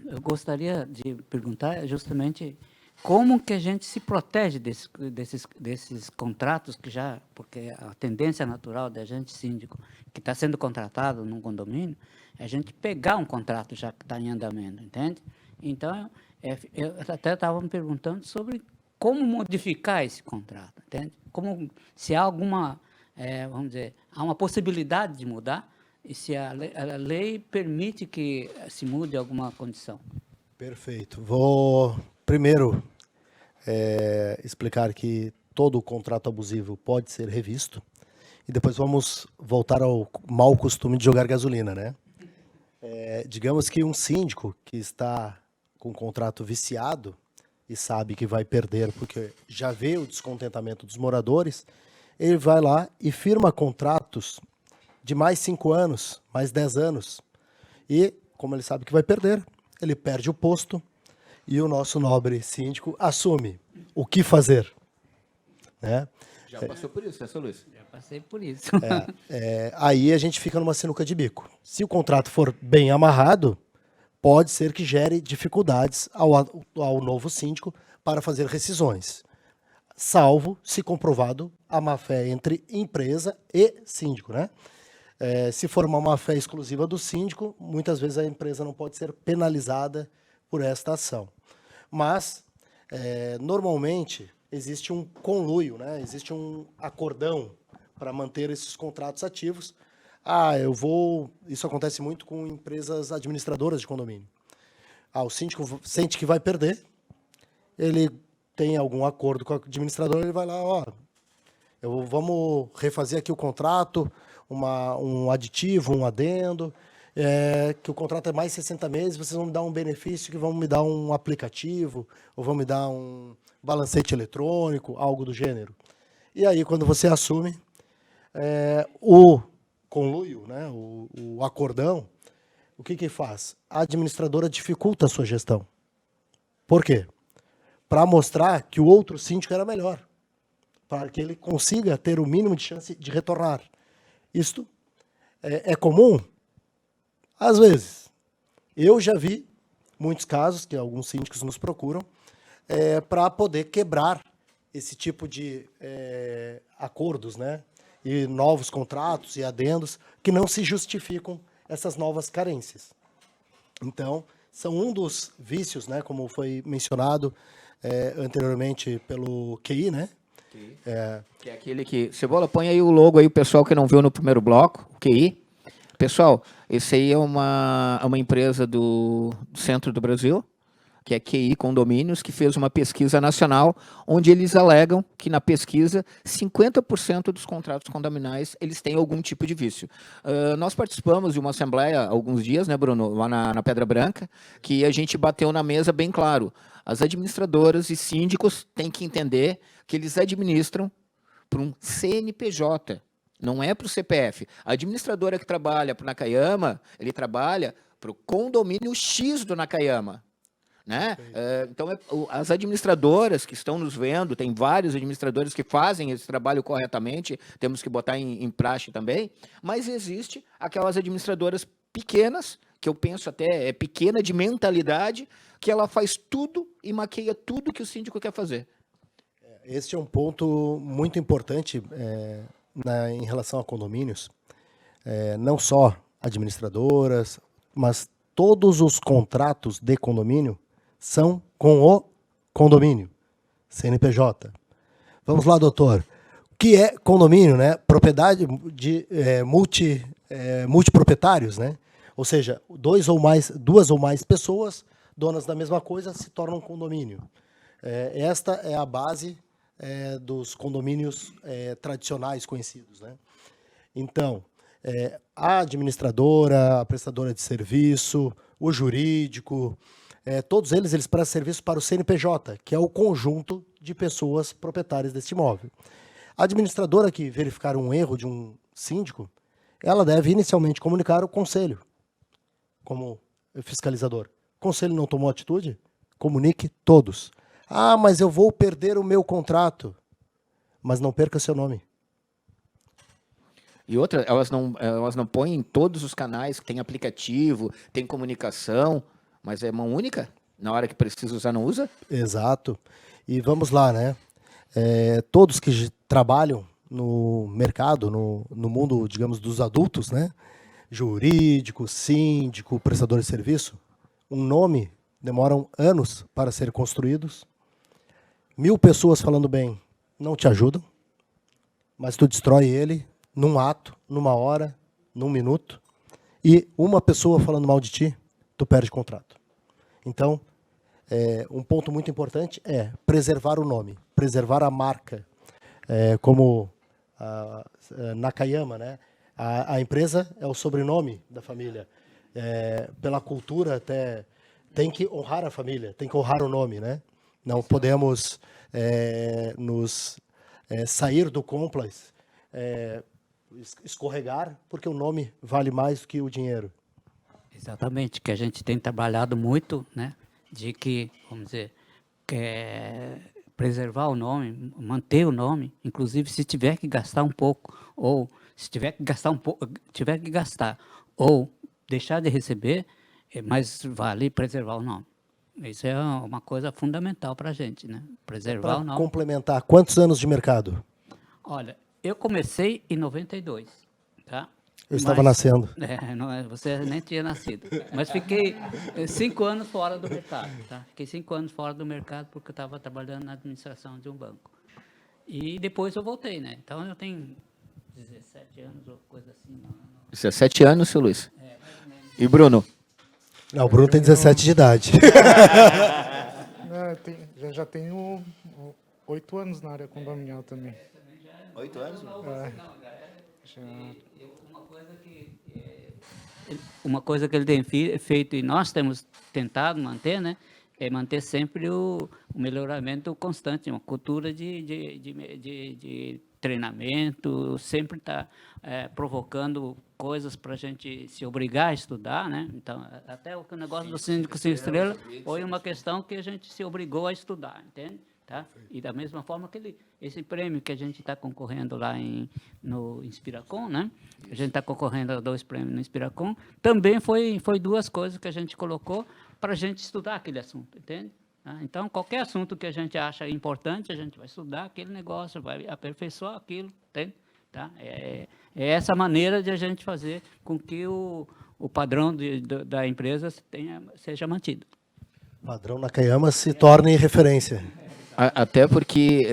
Eu gostaria de perguntar justamente como que a gente se protege desses contratos que já, porque a tendência natural da gente síndico que está sendo contratado num condomínio é a gente pegar um contrato já que está em andamento, entende? Então, eu até estava me perguntando sobre como modificar esse contrato, entende? Se há alguma, vamos dizer, há uma possibilidade de mudar, e se a lei permite que se mude alguma condição. Perfeito. Vou primeiro explicar que todo contrato abusivo pode ser revisto e depois vamos voltar ao mau costume de jogar gasolina, né? Digamos que um síndico que está com um contrato viciado e sabe que vai perder porque já vê o descontentamento dos moradores, ele vai lá e firma contratos de mais 5 anos, mais 10 anos. E, como ele sabe que vai perder, ele perde o posto e o nosso nobre síndico assume o que fazer. Né? Já passou por isso, né, seu Luiz? Já passei por isso. Aí a gente fica numa sinuca de bico. Se o contrato for bem amarrado, pode ser que gere dificuldades ao novo síndico para fazer rescisões, salvo se comprovado a má-fé entre empresa e síndico, né? Se for uma má-fé exclusiva do síndico, muitas vezes a empresa não pode ser penalizada por esta ação. Mas, normalmente, existe um conluio, né? Existe um acordão para manter esses contratos ativos. Isso acontece muito com empresas administradoras de condomínio. O síndico sente que vai perder, ele tem algum acordo com o administrador, ele vai lá, vamos refazer aqui o contrato, um aditivo, um adendo, que o contrato é mais 60 meses, vocês vão me dar um benefício que vão me dar um aplicativo, ou vão me dar um balancete eletrônico, algo do gênero. E aí, quando você assume, o conluio, né, o acordão, o que faz? A administradora dificulta a sua gestão. Por quê? Para mostrar que o outro síndico era melhor, para que ele consiga ter o mínimo de chance de retornar. Isto é comum? Às vezes. Eu já vi muitos casos que alguns síndicos nos procuram para poder quebrar esse tipo de acordos, né? E novos contratos e adendos que não se justificam essas novas carências. Então, são um dos vícios, né, como foi mencionado anteriormente pelo QI, né? Que é aquele que... Cebola, põe aí o logo aí, o pessoal que não viu no primeiro bloco, o QI. Pessoal, esse aí é uma empresa do centro do Brasil, que é QI Condomínios, que fez uma pesquisa nacional, onde eles alegam que na pesquisa 50% dos contratos condominais eles têm algum tipo de vício. Nós participamos de uma assembleia há alguns dias, né, Bruno, lá na Pedra Branca, que a gente bateu na mesa bem claro. As administradoras e síndicos têm que entender que eles administram para um CNPJ, não é para o CPF. A administradora que trabalha para o Nakayama, ele trabalha para o condomínio X do Nakayama. Né? Então, as administradoras que estão nos vendo, tem vários administradores que fazem esse trabalho corretamente, temos que botar em praxe também, mas existe aquelas administradoras pequenas, que eu penso até pequena de mentalidade, que ela faz tudo e maqueia tudo que o síndico quer fazer. Este é um ponto muito importante em relação a condomínios, não só administradoras, mas todos os contratos de condomínio são com o condomínio, CNPJ. Vamos lá, doutor. O que é condomínio, né? Propriedade de multiproprietários, né? Ou seja, duas ou mais pessoas donas da mesma coisa se tornam condomínio. Esta é a base dos condomínios tradicionais conhecidos, né? Então, a administradora, a prestadora de serviço, o jurídico, todos eles prestam serviço para o CNPJ, que é o conjunto de pessoas proprietárias deste imóvel. A administradora que verificar um erro de um síndico, ela deve inicialmente comunicar ao conselho, como fiscalizador. O conselho não tomou atitude? Comunique todos. Mas eu vou perder o meu contrato. Mas não perca seu nome. E outra, elas não põem em todos os canais que tem aplicativo, tem comunicação, mas é mão única? Na hora que precisa usar, não usa? Exato. E vamos lá, né? Todos que trabalham no mercado, no mundo, digamos, dos adultos, né? Jurídico, síndico, prestador de serviço, um nome demoram anos para ser construídos. 1000 pessoas falando bem não te ajudam, mas tu destrói ele num ato, numa hora, num minuto, e uma pessoa falando mal de ti, tu perde contrato. Então, um ponto muito importante é preservar o nome, preservar a marca, como a Nakayama, né? A empresa é o sobrenome da família. Pela cultura, até tem que honrar a família, tem que honrar o nome, né? Não podemos sair do compliance, escorregar, porque o nome vale mais do que o dinheiro. Exatamente, que a gente tem trabalhado muito, né? De que, vamos dizer, preservar o nome, manter o nome, inclusive se tiver que gastar um pouco, ou se tiver que gastar tiver que gastar, ou deixar de receber, mas vale preservar o nome. Isso é uma coisa fundamental para a gente, né? Preservar o Para nome. complementar, quantos anos de mercado? Olha, eu comecei em 92, tá? Eu estava nascendo. Você nem tinha nascido. Mas fiquei 5 anos fora do mercado, tá? Fiquei 5 anos fora do mercado porque eu estava trabalhando na administração de um banco. E depois eu voltei, né? Então eu tenho 17 anos ou coisa assim. 17 anos, seu Luiz. E Bruno? Não, o Bruno tem 17 de idade. Não, já tenho 8 anos na área condominial também. 8 anos? Uma coisa que ele tem feito e nós temos tentado manter, né, é manter sempre o melhoramento constante, uma cultura de treinamento, sempre está provocando coisas para a gente se obrigar a estudar, né? Então, até o negócio do Síndico 5 Estrelas foi uma questão que a gente se obrigou a estudar, entende? Tá? E da mesma forma que esse prêmio que a gente está concorrendo lá no Inspiracom, né? A gente está concorrendo a 2 prêmios no Inspiracom, também foi 2 coisas que a gente colocou para a gente estudar aquele assunto, entende? Tá? Então, qualquer assunto que a gente acha importante, a gente vai estudar aquele negócio, vai aperfeiçoar aquilo, entende? Tá? É essa maneira de a gente fazer com que o padrão da empresa seja mantido. O padrão Nakayama se torne referência. Até porque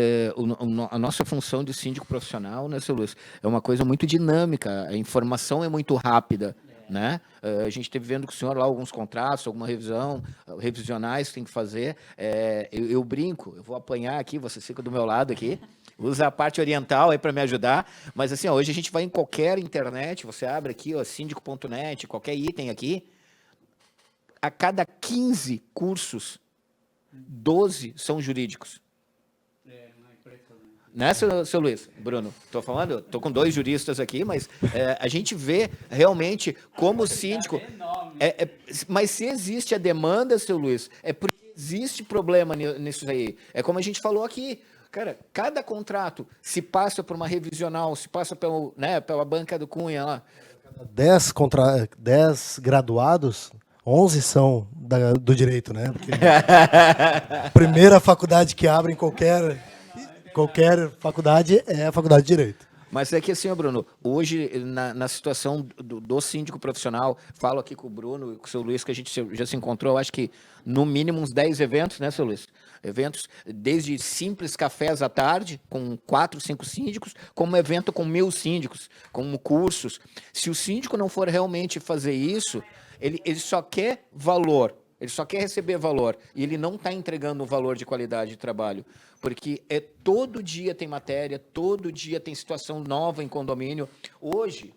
a nossa função de síndico profissional, né, seu Luiz, é uma coisa muito dinâmica, a informação é muito rápida, né? A gente esteve vendo com o senhor lá alguns contratos, alguma revisão, revisionais que tem que fazer. Eu brinco, eu vou apanhar aqui, você fica do meu lado aqui, usa a parte oriental aí para me ajudar, mas assim, ó, hoje a gente vai em qualquer internet, você abre aqui, ó, síndico.net, qualquer item aqui, a cada 15 cursos, 12 são jurídicos. Né, seu Luiz? Bruno, estou falando? Estou com 2 juristas aqui, mas a gente vê realmente como síndico... mas se existe a demanda, seu Luiz, é porque existe problema nisso aí. É como a gente falou aqui. Cara, cada contrato se passa por uma revisional, se passa pela banca do Cunha lá. 10 graduados... 11 são do direito, né? Porque a primeira faculdade que abre em qualquer faculdade é a faculdade de Direito. Mas é que assim, Bruno, hoje, na situação do síndico profissional, falo aqui com o Bruno e com o seu Luiz, que a gente já se encontrou, acho que no mínimo uns 10 eventos, né, seu Luiz? Eventos desde simples cafés à tarde, com 4, 5 síndicos, como evento com 1000 síndicos, como cursos. Se o síndico não for realmente fazer isso, ele só quer valor, ele só quer receber valor, e ele não está entregando o valor de qualidade de trabalho, porque todo dia tem matéria, todo dia tem situação nova em condomínio. Hoje,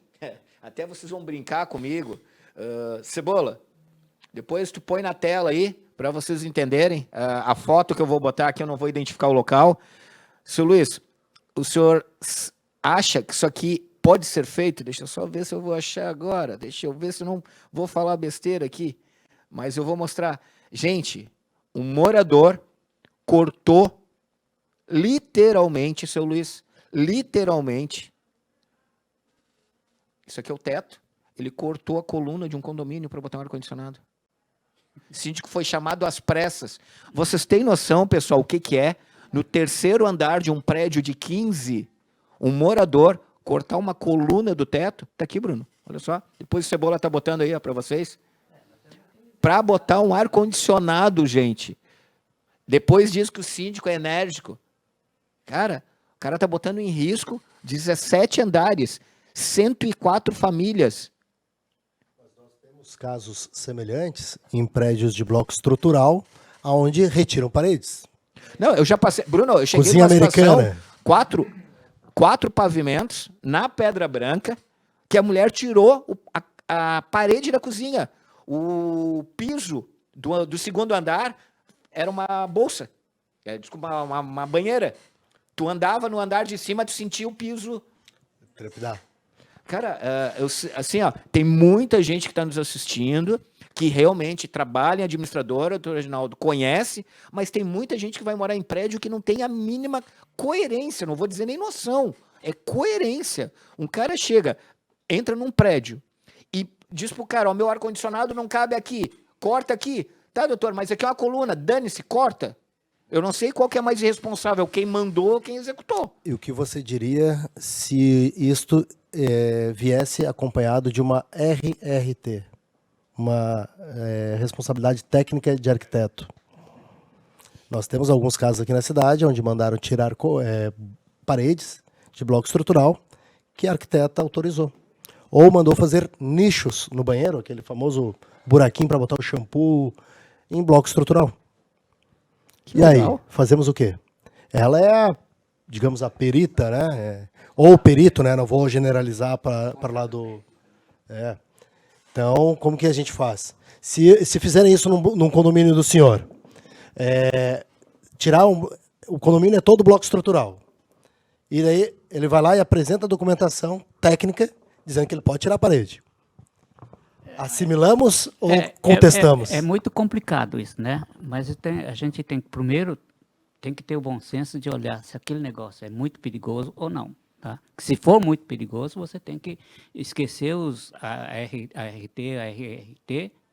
até vocês vão brincar comigo, Cebola, depois tu põe na tela aí, para vocês entenderem, a foto que eu vou botar aqui, eu não vou identificar o local. Seu Luiz, o senhor acha que isso aqui pode ser feito? Deixa eu só ver se eu vou achar agora. Deixa eu ver se eu não vou falar besteira aqui. Mas eu vou mostrar. Gente, um morador cortou literalmente, seu Luiz, literalmente. Isso aqui é o teto. Ele cortou a coluna de um condomínio para botar um ar-condicionado. O síndico foi chamado às pressas. Vocês têm noção, pessoal, o que é? No 3º andar de um prédio de 15, um morador cortar uma coluna do teto. Tá aqui, Bruno. Olha só. Depois o Cebola tá botando aí para vocês. Para botar um ar-condicionado, gente. Depois diz que o síndico é enérgico. Cara, o cara tá botando em risco 17 andares, 104 famílias. Nós temos casos semelhantes em prédios de bloco estrutural, onde retiram paredes. Não, eu já passei... Bruno, eu cheguei Cozinha numa situação... americana. 4 pavimentos na Pedra Branca, que a mulher tirou a parede da cozinha. O piso do 2º andar era uma bolsa. Desculpa, uma banheira. Tu andava no andar de cima, tu sentia o piso. Trepidar. Cara, assim, ó, tem muita gente que está nos assistindo que realmente trabalha em administradora, o doutor Reginaldo conhece, mas tem muita gente que vai morar em prédio que não tem a mínima coerência, não vou dizer nem noção, é coerência. Um cara chega, entra num prédio e diz pro cara, ó, meu ar-condicionado não cabe aqui, corta aqui. Tá, doutor, mas aqui é uma coluna, dane-se, corta. Eu não sei qual que é mais irresponsável, quem mandou ou quem executou. E o que você diria se isto viesse acompanhado de uma RRT? Uma responsabilidade técnica de arquiteto. Nós temos alguns casos aqui na cidade onde mandaram tirar paredes de bloco estrutural que a arquiteta autorizou. Ou mandou fazer nichos no banheiro, aquele famoso buraquinho para botar o shampoo em bloco estrutural. Que e legal. Aí, fazemos o quê? Ela é digamos, a perita, né? Ou o perito, né? Não vou generalizar para lá do... Então, como que a gente faz? Se fizerem isso num condomínio do senhor, o condomínio é todo bloco estrutural. E daí ele vai lá e apresenta a documentação técnica dizendo que ele pode tirar a parede. Assimilamos ou contestamos? É muito complicado isso, né? Mas a gente tem que, primeiro, tem que ter o bom senso de olhar se aquele negócio é muito perigoso ou não. Tá? Se for muito perigoso, você tem que esquecer a RT,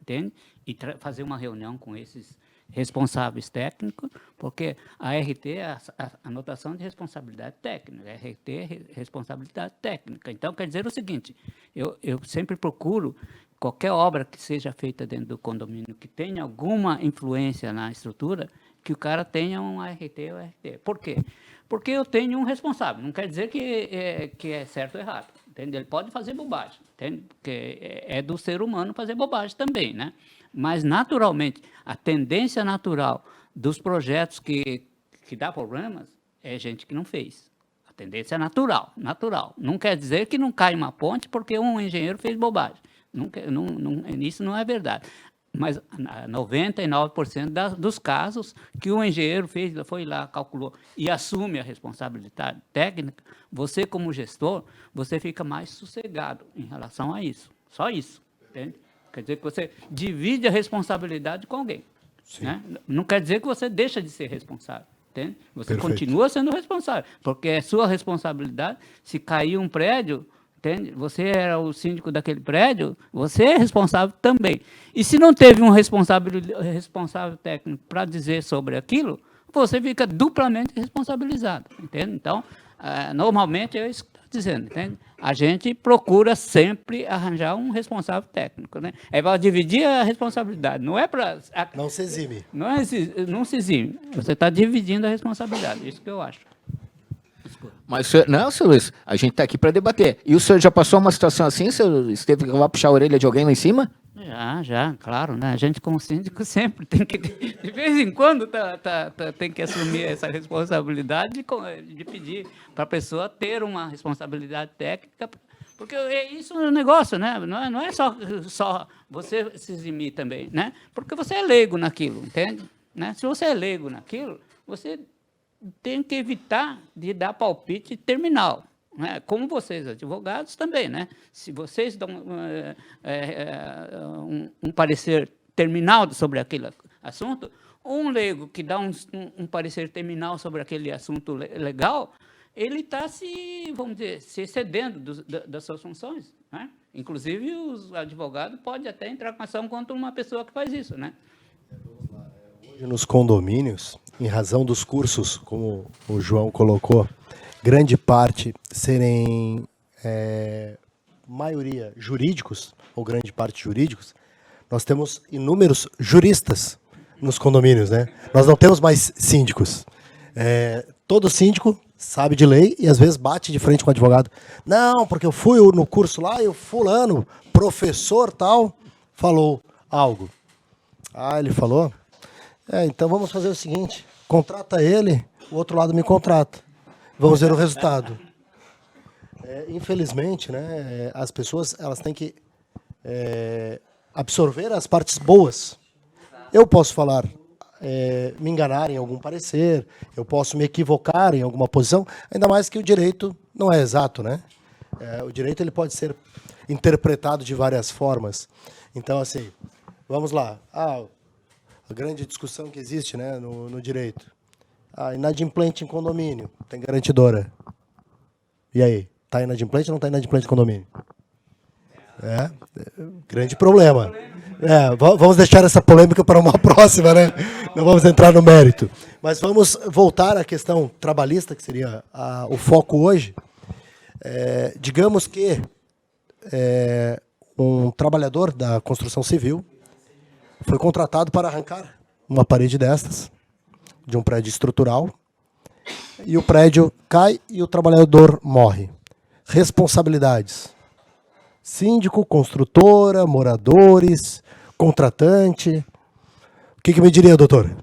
entende? E fazer uma reunião com esses responsáveis técnicos, porque a RT é a anotação de responsabilidade técnica, a RT é responsabilidade técnica. Então, quer dizer o seguinte, eu sempre procuro qualquer obra que seja feita dentro do condomínio que tenha alguma influência na estrutura, que o cara tenha um ART ou RT. Por quê? Porque eu tenho um responsável. Não quer dizer que é certo ou errado. Entende? Ele pode fazer bobagem. Entende? Porque é do ser humano fazer bobagem também, né? Mas, naturalmente, a tendência natural dos projetos que dá problemas é gente que não fez. A tendência é natural. Não quer dizer que não cai uma ponte porque um engenheiro fez bobagem. Isso não é verdade. Mas 99% dos casos que o engenheiro foi lá, calculou e assume a responsabilidade técnica, você, como gestor, você fica mais sossegado em relação a isso. Só isso. Entende? Quer dizer que você divide a responsabilidade com alguém. Né? Não quer dizer que você deixa de ser responsável. Entende? Você continua sendo responsável, porque é sua responsabilidade. Se cair um prédio... Entende? Você era o síndico daquele prédio, você é responsável também. E se não teve um responsável técnico para dizer sobre aquilo, você fica duplamente responsabilizado. Entende? Então, normalmente é isso que estou dizendo. Entende? A gente procura sempre arranjar um responsável técnico. Né? É para dividir a responsabilidade. Não é para... Não se exime. Não se exime. Você está dividindo a responsabilidade. Isso que eu acho. Mas, não, seu Luiz, a gente está aqui para debater. E o senhor já passou uma situação assim, seu Luiz? Teve que puxar a orelha de alguém lá em cima? Já, claro, né? A gente, como síndico, sempre tem que, de vez em quando, tem que assumir essa responsabilidade de pedir para a pessoa ter uma responsabilidade técnica, porque isso é um negócio, né? Não é só você se eximir também, né? Porque você é leigo naquilo, entende? Né? Se você é leigo naquilo, você tem que evitar de dar palpite terminal, né? Como vocês, advogados, também, né? Se vocês dão um parecer terminal sobre aquele assunto, um leigo que dá um parecer terminal sobre aquele assunto legal, ele está vamos dizer, se excedendo das suas funções, né? Inclusive, os advogados podem até entrar com ação contra uma pessoa que faz isso, né? Nos condomínios, em razão dos cursos, como o João colocou, grande parte serem maioria jurídicos, ou grande parte jurídicos, nós temos inúmeros juristas nos condomínios, né? Nós não temos mais síndicos. Todo síndico sabe de lei e às vezes bate de frente com o advogado. Não, porque eu fui no curso lá e o fulano, professor tal, falou algo. Ele falou... então vamos fazer o seguinte, contrata ele, o outro lado me contrata. Vamos ver o resultado. Infelizmente, né, as pessoas elas têm que absorver as partes boas. Eu posso falar, me enganar em algum parecer, eu posso me equivocar em alguma posição, ainda mais que o direito não é exato, né? O direito ele pode ser interpretado de várias formas. Então, assim, vamos lá. A grande discussão que existe, né, no direito. Inadimplente em condomínio, tem garantidora. E aí? Está inadimplente ou não está inadimplente em condomínio? Grande problema. Vamos deixar essa polêmica para uma próxima, né? Não vamos entrar no mérito. Mas vamos voltar à questão trabalhista, que seria o foco hoje. Digamos que um trabalhador da construção civil foi contratado para arrancar uma parede destas, de um prédio estrutural, e o prédio cai e o trabalhador morre. Responsabilidades: síndico, construtora, moradores, contratante. O que me diria, doutor?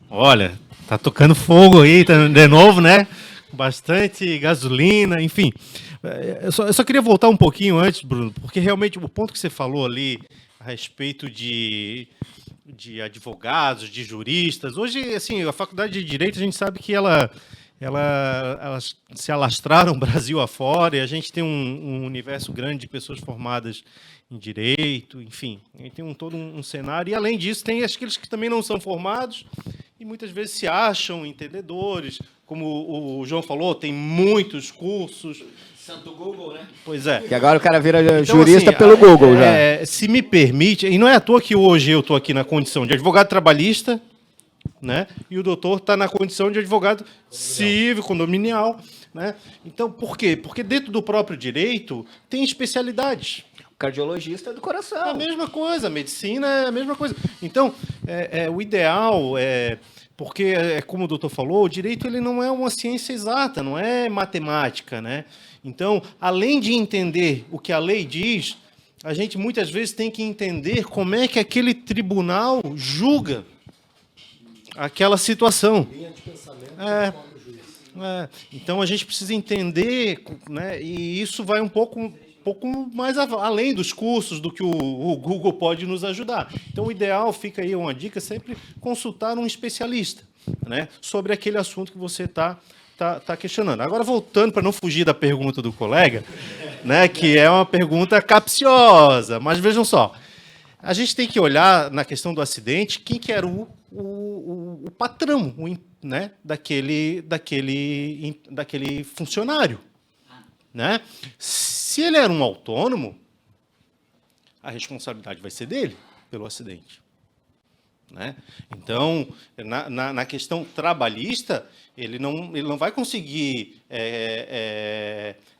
Olha, tá tocando fogo aí de novo, né? Bastante gasolina, enfim. Eu só queria voltar um pouquinho antes, Bruno, porque realmente o ponto que você falou ali a respeito de advogados, de juristas. Hoje, assim, a faculdade de Direito, a gente sabe que elas se alastraram o Brasil afora, e a gente tem um universo grande de pessoas formadas em Direito, enfim, a gente tem todo um cenário, e além disso tem aqueles que também não são formados e muitas vezes se acham entendedores, como o João falou, tem muitos cursos. Santo Google, né? Pois é. Que agora o cara vira Então, jurista assim, pelo Google já. Se me permite, e não é à toa que hoje eu estou aqui na condição de advogado trabalhista, né? E o doutor está na condição de advogado civil, condominial, né? Então, por quê? Porque dentro do próprio direito tem especialidades. Cardiologista do coração. É a mesma coisa, a medicina é a mesma coisa. Então, o ideal porque, como o doutor falou, o direito ele não é uma ciência exata, não é matemática, né? Então, além de entender o que a lei diz, a gente muitas vezes tem que entender como é que aquele tribunal julga aquela situação. Linha de pensamento. Então, a gente precisa entender, né? E isso vai um pouco mais além dos cursos do que o Google pode nos ajudar. Então, o ideal, fica aí uma dica, sempre consultar um especialista, né, sobre aquele assunto que você está questionando. Agora, voltando, para não fugir da pergunta do colega, né, que é uma pergunta capciosa, mas vejam só, a gente tem que olhar na questão do acidente quem que era o patrão, né, daquele funcionário. Né? Se ele era um autônomo, a responsabilidade vai ser dele pelo acidente. Né? Então, na questão trabalhista, ele não vai conseguir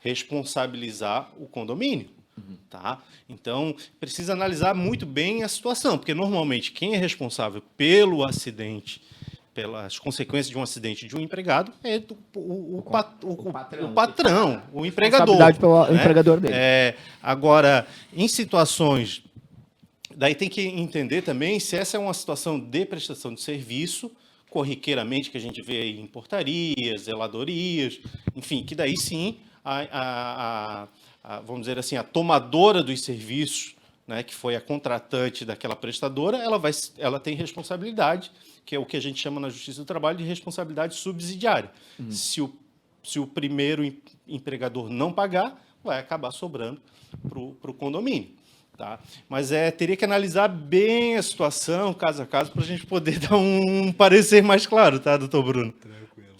responsabilizar o condomínio. Tá? Então, precisa analisar muito bem a situação, porque normalmente quem é responsável pelo acidente, pelas consequências de um acidente de um empregado, é o patrão, o empregador. Responsabilidade pelo né? empregador dele. Agora, em situações... Daí tem que entender também se essa é uma situação de prestação de serviço, corriqueiramente, que a gente vê em portarias, zeladorias, enfim, que daí sim, vamos dizer assim, a tomadora dos serviços, né, que foi a contratante daquela prestadora, ela tem responsabilidade, que é o que a gente chama na Justiça do Trabalho de responsabilidade subsidiária. Se o primeiro empregador não pagar, vai acabar sobrando para o condomínio. Tá? Mas teria que analisar bem a situação, caso a caso, para a gente poder dar um parecer mais claro, tá, doutor Bruno? Tranquilo.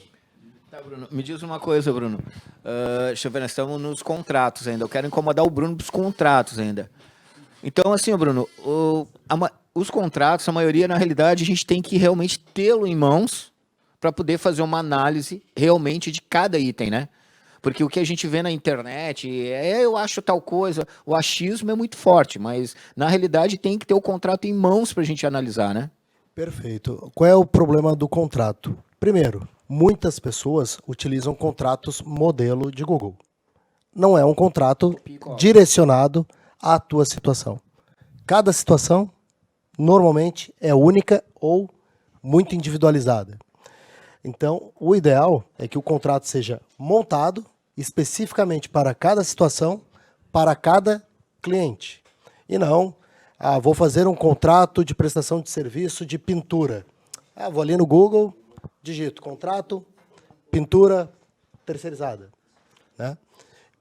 Tá, Bruno. Me diz uma coisa, Bruno. Deixa eu ver, nós estamos nos contratos ainda. Eu quero incomodar o Bruno dos contratos ainda. Então, assim, Bruno, os contratos, a maioria, na realidade, a gente tem que realmente tê-lo em mãos para poder fazer uma análise realmente de cada item, né? Porque o que a gente vê na internet eu acho tal coisa, o achismo é muito forte, mas na realidade tem que ter o contrato em mãos para a gente analisar, né? Perfeito. Qual é o problema do contrato? Primeiro, muitas pessoas utilizam contratos modelo de Google. Não é um contrato direcionado à tua situação. Cada situação, normalmente, é única ou muito individualizada. Então, o ideal é que o contrato seja montado especificamente para cada situação, para cada cliente. E não, vou fazer um contrato de prestação de serviço de pintura. Vou ali no Google, digito contrato, pintura terceirizada. Né?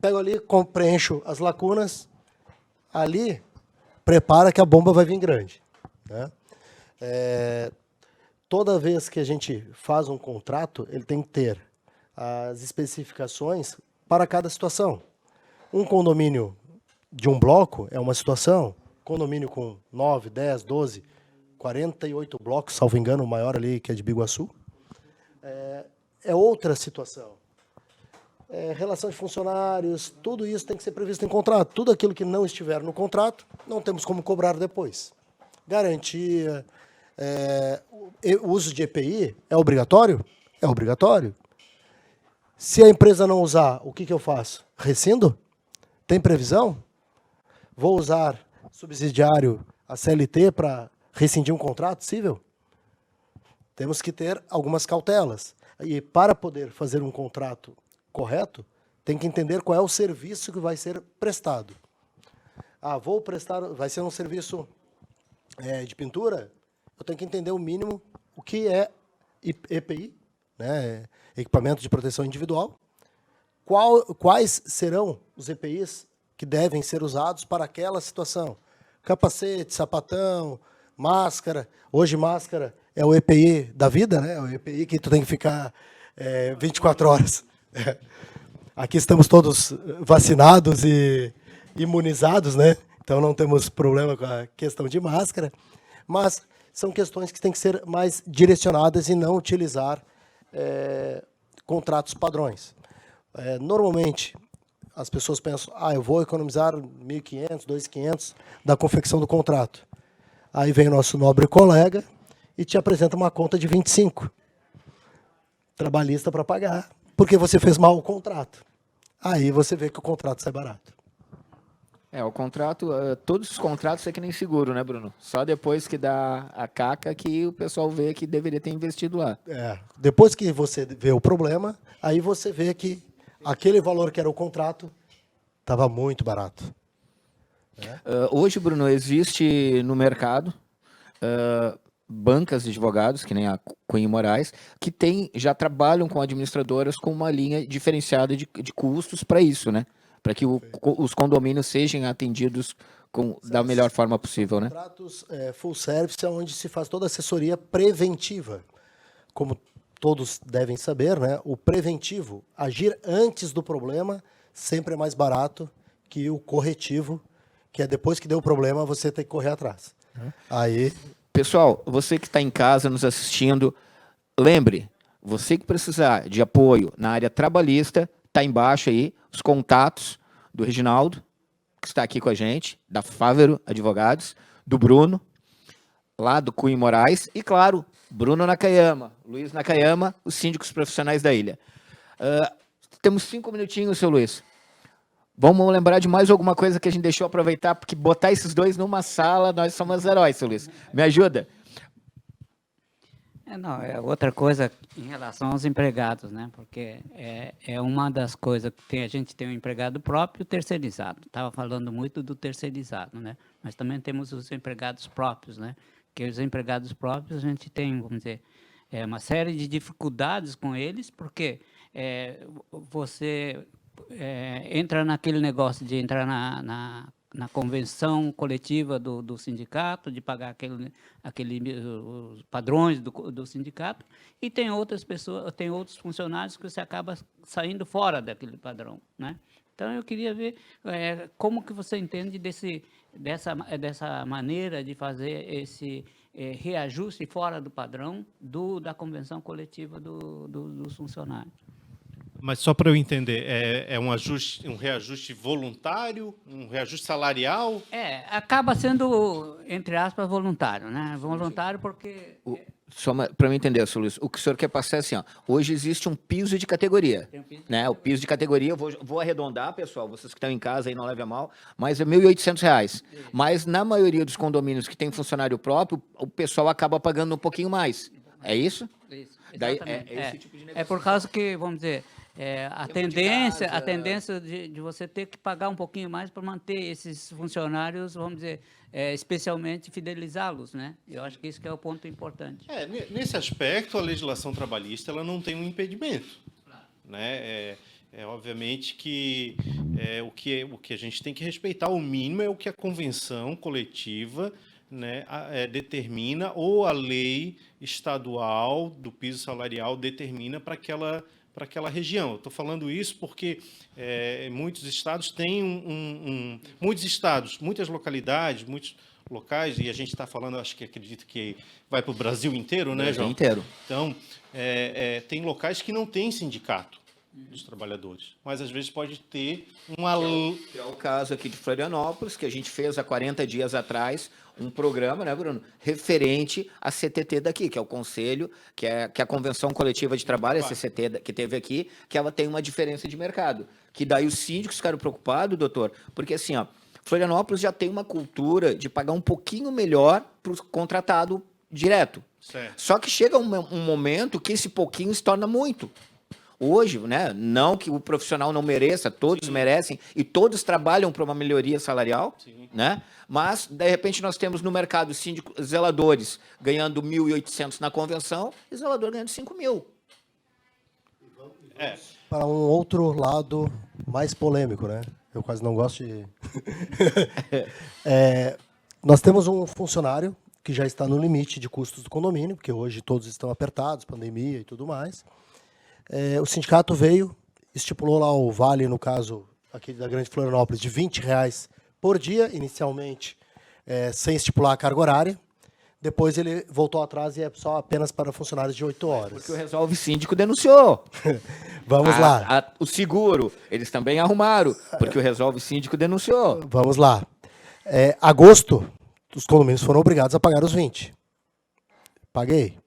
Pego ali, preencho as lacunas, ali, prepara que a bomba vai vir grande. Né? Toda vez que a gente faz um contrato, ele tem que ter as especificações para cada situação. Um condomínio de um bloco é uma situação, condomínio com 9, 10, 12, 48 blocos, salvo engano, o maior ali, que é de Biguaçu, é outra situação. Relação de funcionários, tudo isso tem que ser previsto em contrato. Tudo aquilo que não estiver no contrato, não temos como cobrar depois. Garantia, o uso de EPI é obrigatório? É obrigatório. Se a empresa não usar, o que eu faço? Rescindo? Tem previsão? Vou usar subsidiário a CLT para rescindir um contrato civil? Temos que ter algumas cautelas. E para poder fazer um contrato correto, tem que entender qual é o serviço que vai ser prestado. Vou prestar, vai ser um serviço de pintura, eu tenho que entender o mínimo, o que é EPI, né, equipamento de proteção individual, quais serão os EPIs que devem ser usados para aquela situação. Capacete, sapatão, máscara. Hoje máscara é o EPI da vida, né? É o EPI que tu tem que ficar 24 horas. Aqui estamos todos vacinados e imunizados, né? Então não temos problema com a questão de máscara, mas são questões que têm que ser mais direcionadas e não utilizar contratos padrões. Normalmente, as pessoas pensam, eu vou economizar 1.500, 2.500 da confecção do contrato. Aí vem o nosso nobre colega e te apresenta uma conta de 25, trabalhista para pagar, porque você fez mal o contrato. Aí você vê que o contrato sai barato. O contrato, todos os contratos é que nem seguro, né, Bruno? Só depois que dá a caca que o pessoal vê que deveria ter investido lá. Depois que você vê o problema, aí você vê que aquele valor que era o contrato estava muito barato. Hoje, Bruno, existe no mercado bancas de advogados, que nem a Cunha Moraes, que já trabalham com administradoras com uma linha diferenciada de custos para isso, né? Para que os condomínios sejam atendidos da melhor forma possível, né? Contratos full service é onde se faz toda a assessoria preventiva. Como todos devem saber, né? O preventivo, agir antes do problema, sempre é mais barato que o corretivo, que é depois que deu o problema, você tem que correr atrás. Aí... Pessoal, você que está em casa nos assistindo, lembre, você que precisar de apoio na área trabalhista, está embaixo aí os contatos do Reginaldo, que está aqui com a gente, da Fávero Advogados, do Bruno, lá do Cunha Moraes, e claro, Bruno Nakayama, Luiz Nakayama, os síndicos profissionais da ilha. Temos 5 minutinhos, seu Luiz. Vamos lembrar de mais alguma coisa que a gente deixou aproveitar, porque botar esses dois numa sala, nós somos heróis, seu Luiz. Me ajuda. Outra coisa em relação aos empregados, né? Porque é uma das coisas que a gente tem um empregado próprio e o terceirizado. Estava falando muito do terceirizado, né? Mas também temos os empregados próprios, né? Que os empregados próprios a gente tem, vamos dizer, uma série de dificuldades com eles, porque você entra naquele negócio de entrar na convenção coletiva do sindicato, de pagar os padrões do sindicato, e tem outras pessoas, tem outros funcionários que você acaba saindo fora daquele padrão, né? Então, eu queria ver como que você entende dessa maneira de fazer esse reajuste fora do padrão da convenção coletiva dos funcionários. Mas só para eu entender, é um reajuste voluntário, um reajuste salarial? Acaba sendo, entre aspas, voluntário, né? Voluntário porque... Só para eu entender, seu Luiz, o que o senhor quer passar é assim, hoje existe um piso de categoria. Tem um piso de né? O piso de categoria, eu vou arredondar, pessoal, vocês que estão em casa aí não levem a mal, mas é R$ 1.800. Mas na maioria dos condomínios que tem funcionário próprio, o pessoal acaba pagando um pouquinho mais. É isso? Isso, Daí, exatamente. esse tipo de negociação. Por causa que, vamos dizer, a tendência de você ter que pagar um pouquinho mais para manter esses funcionários, vamos dizer, especialmente fidelizá-los, né? Eu acho que isso que é o ponto importante. Nesse aspecto, a legislação trabalhista ela não tem um impedimento. Né? Obviamente que o que a gente tem que respeitar, o mínimo é o que a convenção coletiva, né, determina, ou a lei estadual do piso salarial determina para aquela região. Eu estou falando isso porque muitos estados têm muitos estados, muitas localidades, muitos locais, e a gente está falando, acredito que vai para o Brasil inteiro, né, João? Inteiro. Então, tem locais que não têm sindicato dos trabalhadores, mas às vezes pode ter uma... Que é o caso aqui de Florianópolis, que a gente fez há 40 dias atrás um programa, né, Bruno, referente à CTT daqui, que é o conselho, que é a Convenção Coletiva de Trabalho, a CCT que teve aqui, que ela tem uma diferença de mercado. Que daí os síndicos ficaram preocupados, doutor, porque assim, ó, Florianópolis já tem uma cultura de pagar um pouquinho melhor para o contratado direto. Certo. Só que chega um momento que esse pouquinho se torna muito. Hoje, né, não que o profissional não mereça, todos merecem e todos trabalham para uma melhoria salarial, né? Mas, de repente, nós temos no mercado síndicos, zeladores ganhando 1.800 na convenção e zelador ganhando 5.000. Para um outro lado mais polêmico, né? Eu quase não gosto de... Nós temos um funcionário que já está no limite de custos do condomínio, porque hoje todos estão apertados, pandemia e tudo mais. O sindicato veio, estipulou lá o vale, no caso aqui da Grande Florianópolis, de R$20 por dia, inicialmente, sem estipular a carga horária. Depois ele voltou atrás e é só apenas para funcionários de 8 horas. Porque o Resolve Síndico denunciou. Vamos lá. O seguro, eles também arrumaram, porque o Resolve Síndico denunciou. Vamos lá. Agosto, os condomínios foram obrigados a pagar os 20. Paguei.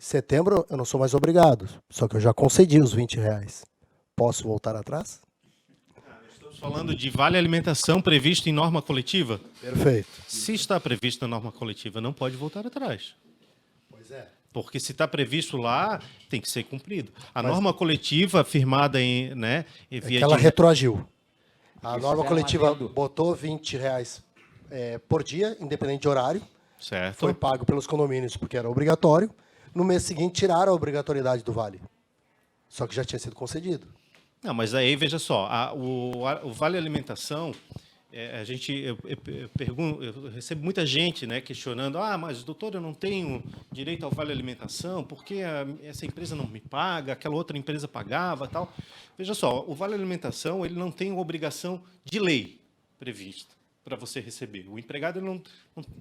Setembro, eu não sou mais obrigado, só que eu já concedi os R$20. Posso voltar atrás? Estamos falando de vale alimentação previsto em norma coletiva? Perfeito. Se está previsto na norma coletiva, não pode voltar atrás. Pois é. Porque se está previsto lá, tem que ser cumprido. A norma coletiva firmada em... né, que ela retroagiu. A Isso norma é um coletiva adendo. botou R$20 por dia, independente de horário. certo. Foi pago pelos condomínios porque era obrigatório. No mês seguinte, tiraram a obrigatoriedade do vale. Só que já tinha sido concedido. Não, mas aí, veja só, o Vale Alimentação, eu recebo muita gente, né, questionando, mas doutor, eu não tenho direito ao Vale Alimentação, porque essa empresa não me paga, aquela outra empresa pagava, tal. Veja só, o Vale Alimentação, ele não tem obrigação de lei prevista para você receber. O empregado, ele não,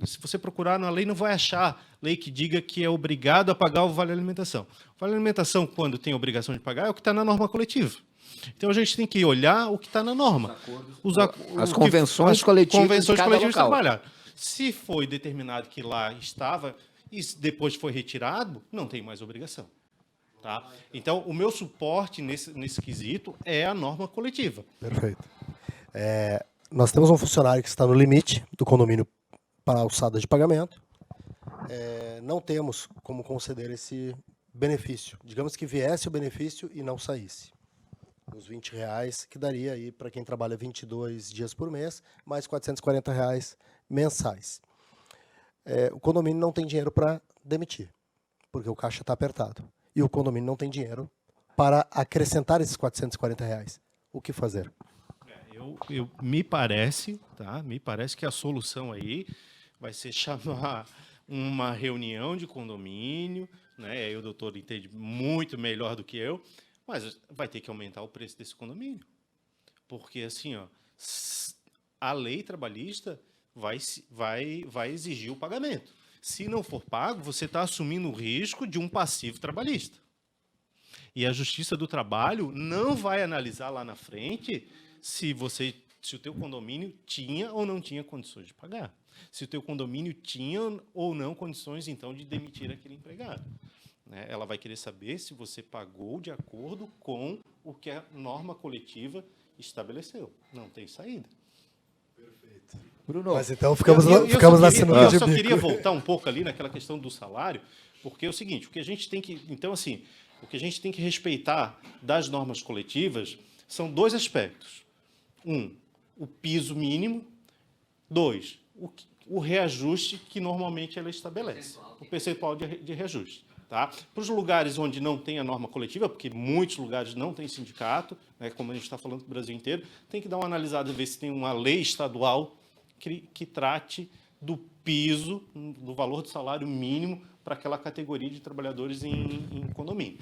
se você procurar na lei, não vai achar lei que diga que é obrigado a pagar o Vale Alimentação. O Vale Alimentação, quando tem obrigação de pagar, é o que está na norma coletiva. Então, a gente tem que olhar o que está na norma. As convenções coletivas de cada local. trabalhar. Se foi determinado que lá estava e depois foi retirado, não tem mais obrigação. Tá? Então, o meu suporte nesse quesito é a norma coletiva. Perfeito. Nós temos um funcionário que está no limite do condomínio para a alçada de pagamento. Não temos como conceder esse benefício. Digamos que viesse o benefício e não saísse. Os R$20, que daria aí para quem trabalha 22 dias por mês, mais R$440 mensais. O condomínio não tem dinheiro para demitir, porque o caixa está apertado. E o condomínio não tem dinheiro para acrescentar esses R$440. O que fazer? Me parece que a solução aí vai ser chamar uma reunião de condomínio, né? Aí o doutor entende muito melhor do que eu, mas vai ter que aumentar o preço desse condomínio. Porque, assim, a lei trabalhista vai exigir o pagamento. Se não for pago, você está assumindo o risco de um passivo trabalhista. E a Justiça do Trabalho não vai analisar lá na frente se o teu condomínio tinha ou não tinha condições de pagar. Se o teu condomínio tinha ou não condições, então, de demitir aquele empregado. Ela vai querer saber se você pagou de acordo com o que a norma coletiva estabeleceu. Não tem saída. Perfeito. Bruno, mas então ficamos na sinuca de bico. Eu só queria voltar um pouco ali naquela questão do salário, porque é o seguinte, o que a gente tem que... Então, assim, o que a gente tem que respeitar das normas coletivas são dois aspectos. O piso mínimo. 2, o reajuste que normalmente ela estabelece. O percentual de reajuste. Tá? Para os lugares onde não tem a norma coletiva, porque muitos lugares não tem sindicato, né, como a gente está falando para o Brasil inteiro, tem que dar uma analisada, ver se tem uma lei estadual que trate do piso, do valor do salário mínimo para aquela categoria de trabalhadores em condomínio.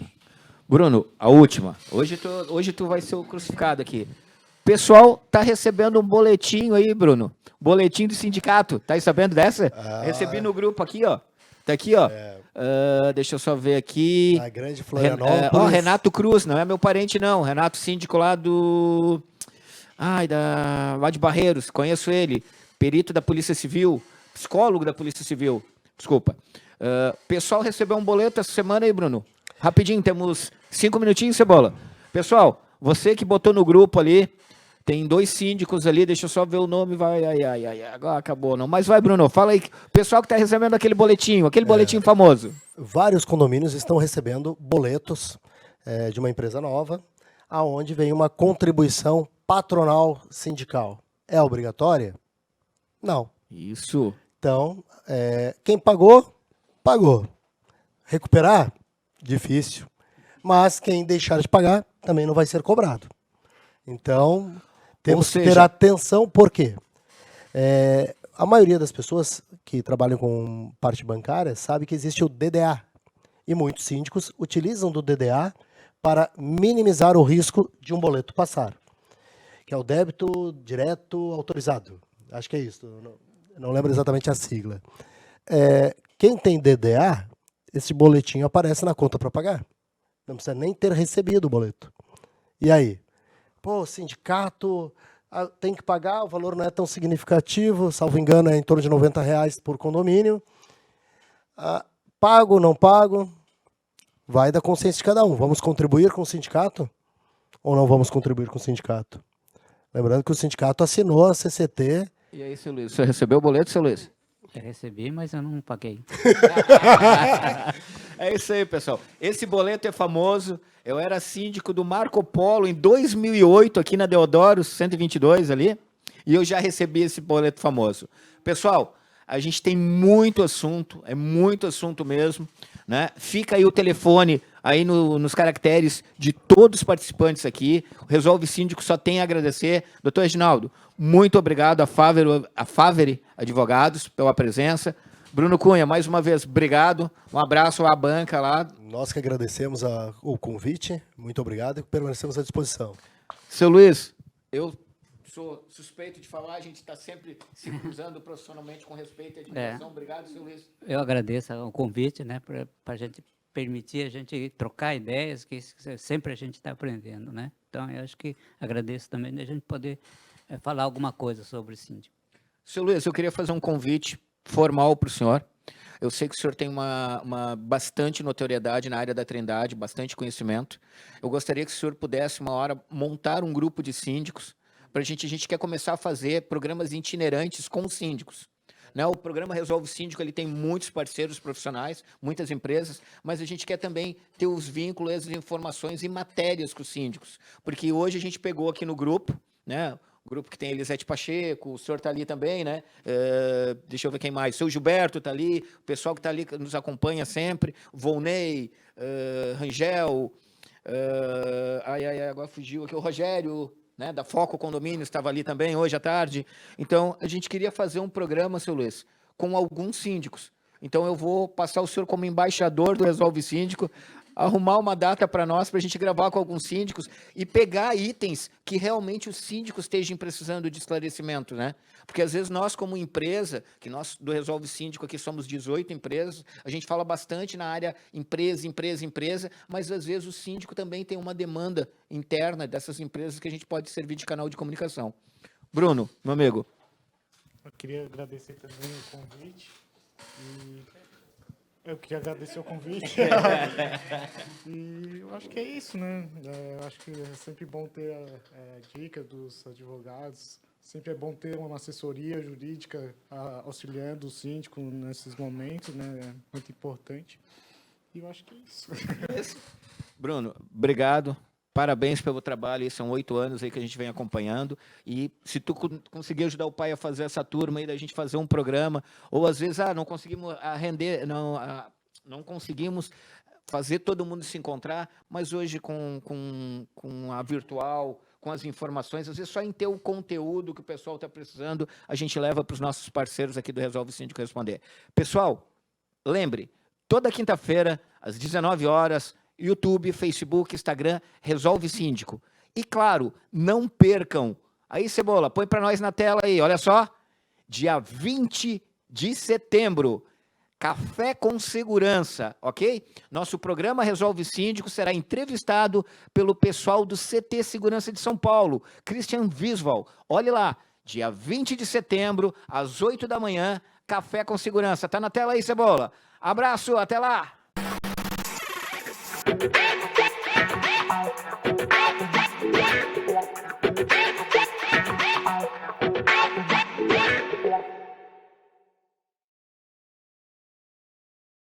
Bruno, a última. Hoje tu vai ser o crucificado aqui. Pessoal, tá recebendo um boletim aí, Bruno. Boletim do sindicato. Tá aí sabendo dessa? Recebi no grupo aqui, ó. Tá aqui, ó. Deixa eu só ver aqui. A grande Florianópolis. Renato Cruz, não é meu parente, não. Renato, síndico lá do... lá de Barreiros, conheço ele. Perito da Polícia Civil, psicólogo da Polícia Civil. Desculpa. Pessoal recebeu um boleto essa semana aí, Bruno. Rapidinho, temos 5 minutinhos, Cebola. Pessoal, você que botou no grupo ali, tem 2 síndicos ali, deixa eu só ver o nome, vai, agora acabou não. Mas vai, Bruno, fala aí, pessoal que está recebendo aquele boletim famoso. Vários condomínios estão recebendo boletos de uma empresa nova, aonde vem uma contribuição patronal sindical. É obrigatória? Não. Isso. Então, quem pagou, pagou. Recuperar? Difícil. Mas quem deixar de pagar também não vai ser cobrado. Então, temos que ter atenção, por quê? A maioria das pessoas que trabalham com parte bancária sabe que existe o DDA. E muitos síndicos utilizam do DDA para minimizar o risco de um boleto passar, que é o débito direto autorizado. Acho que é isso. Não lembro exatamente a sigla. Quem tem DDA, esse boletim aparece na conta para pagar. Não precisa nem ter recebido o boleto. E aí? Pô, o sindicato tem que pagar, o valor não é tão significativo, salvo engano é em torno de R$90 por condomínio. Pago, não pago, vai da consciência de cada um. Vamos contribuir com o sindicato ou não vamos contribuir com o sindicato? Lembrando que o sindicato assinou a CCT. E aí, seu Luiz, você recebeu o boleto, seu Luiz? Eu recebi, mas eu não paguei. É isso aí, pessoal. Esse boleto é famoso. Eu era síndico do Marco Polo em 2008, aqui na Deodoro 122 ali, e eu já recebi esse boleto famoso. Pessoal, a gente tem muito assunto, é muito assunto mesmo, né? Fica aí o telefone aí nos caracteres de todos os participantes aqui. O Resolve Síndico só tem a agradecer. Doutor Reginaldo, muito obrigado a Faveri Advogados pela presença. Bruno Cunha, mais uma vez, obrigado. Um abraço à banca lá. Nós que agradecemos o convite. Muito obrigado e permanecemos à disposição. Seu Luiz, eu sou suspeito de falar, a gente está sempre se cruzando profissionalmente com respeito e admiração. Obrigado, seu Luiz. Eu agradeço o convite, né, para a gente permitir a gente trocar ideias, que sempre a gente está aprendendo, né? Então, eu acho que agradeço também de a gente poder falar alguma coisa sobre o síndico. Seu Luiz, eu queria fazer um convite formal para o senhor. Eu sei que o senhor tem uma bastante notoriedade na área da Trindade, bastante conhecimento. Eu gostaria que o senhor pudesse, uma hora, montar um grupo de síndicos. A gente quer começar a fazer programas itinerantes com os síndicos. Né? O programa Resolve Síndico ele tem muitos parceiros profissionais, muitas empresas, mas a gente quer também ter os vínculos, as informações e matérias com os síndicos. Porque hoje a gente pegou aqui no grupo, né? O grupo que tem Elisete Pacheco, o senhor está ali também, né? Deixa eu ver quem mais. O seu Gilberto está ali, o pessoal que está ali, que nos acompanha sempre, o Volney, Rangel, agora fugiu aqui, o Rogério, né, da Foco Condomínio, estava ali também hoje à tarde. Então, a gente queria fazer um programa, seu Luiz, com alguns síndicos. Então, eu vou passar o senhor como embaixador do Resolve Síndico, arrumar uma data para nós, para a gente gravar com alguns síndicos e pegar itens que realmente os síndicos estejam precisando de esclarecimento, né? Porque às vezes nós, como empresa, que nós do Resolve Síndico aqui somos 18 empresas, a gente fala bastante na área empresa, mas às vezes o síndico também tem uma demanda interna dessas empresas que a gente pode servir de canal de comunicação. Bruno, meu amigo. Eu queria agradecer também o convite. Eu queria agradecer o convite. E eu acho que é isso, né? Eu acho que é sempre bom ter dicas dos advogados. Sempre é bom ter uma assessoria jurídica auxiliando o síndico nesses momentos, né? É muito importante. E eu acho que é isso. Bruno, obrigado. Parabéns pelo trabalho, e são 8 anos aí que a gente vem acompanhando, e se tu conseguir ajudar o pai a fazer essa turma aí, da gente fazer um programa, ou às vezes, não conseguimos não conseguimos fazer todo mundo se encontrar, mas hoje com a virtual, com as informações, às vezes só em ter o conteúdo que o pessoal está precisando, a gente leva para os nossos parceiros aqui do Resolve Síndico responder. Pessoal, lembre, toda quinta-feira, às 19 horas, YouTube, Facebook, Instagram, Resolve Síndico. E, claro, não percam. Aí, Cebola, põe para nós na tela aí, olha só. Dia 20 de setembro, Café com Segurança, ok? Nosso programa Resolve Síndico será entrevistado pelo pessoal do CT Segurança de São Paulo, Christian Visval. Olhe lá, dia 20 de setembro, às 8 da manhã, Café com Segurança. Tá na tela aí, Cebola. Abraço, até lá!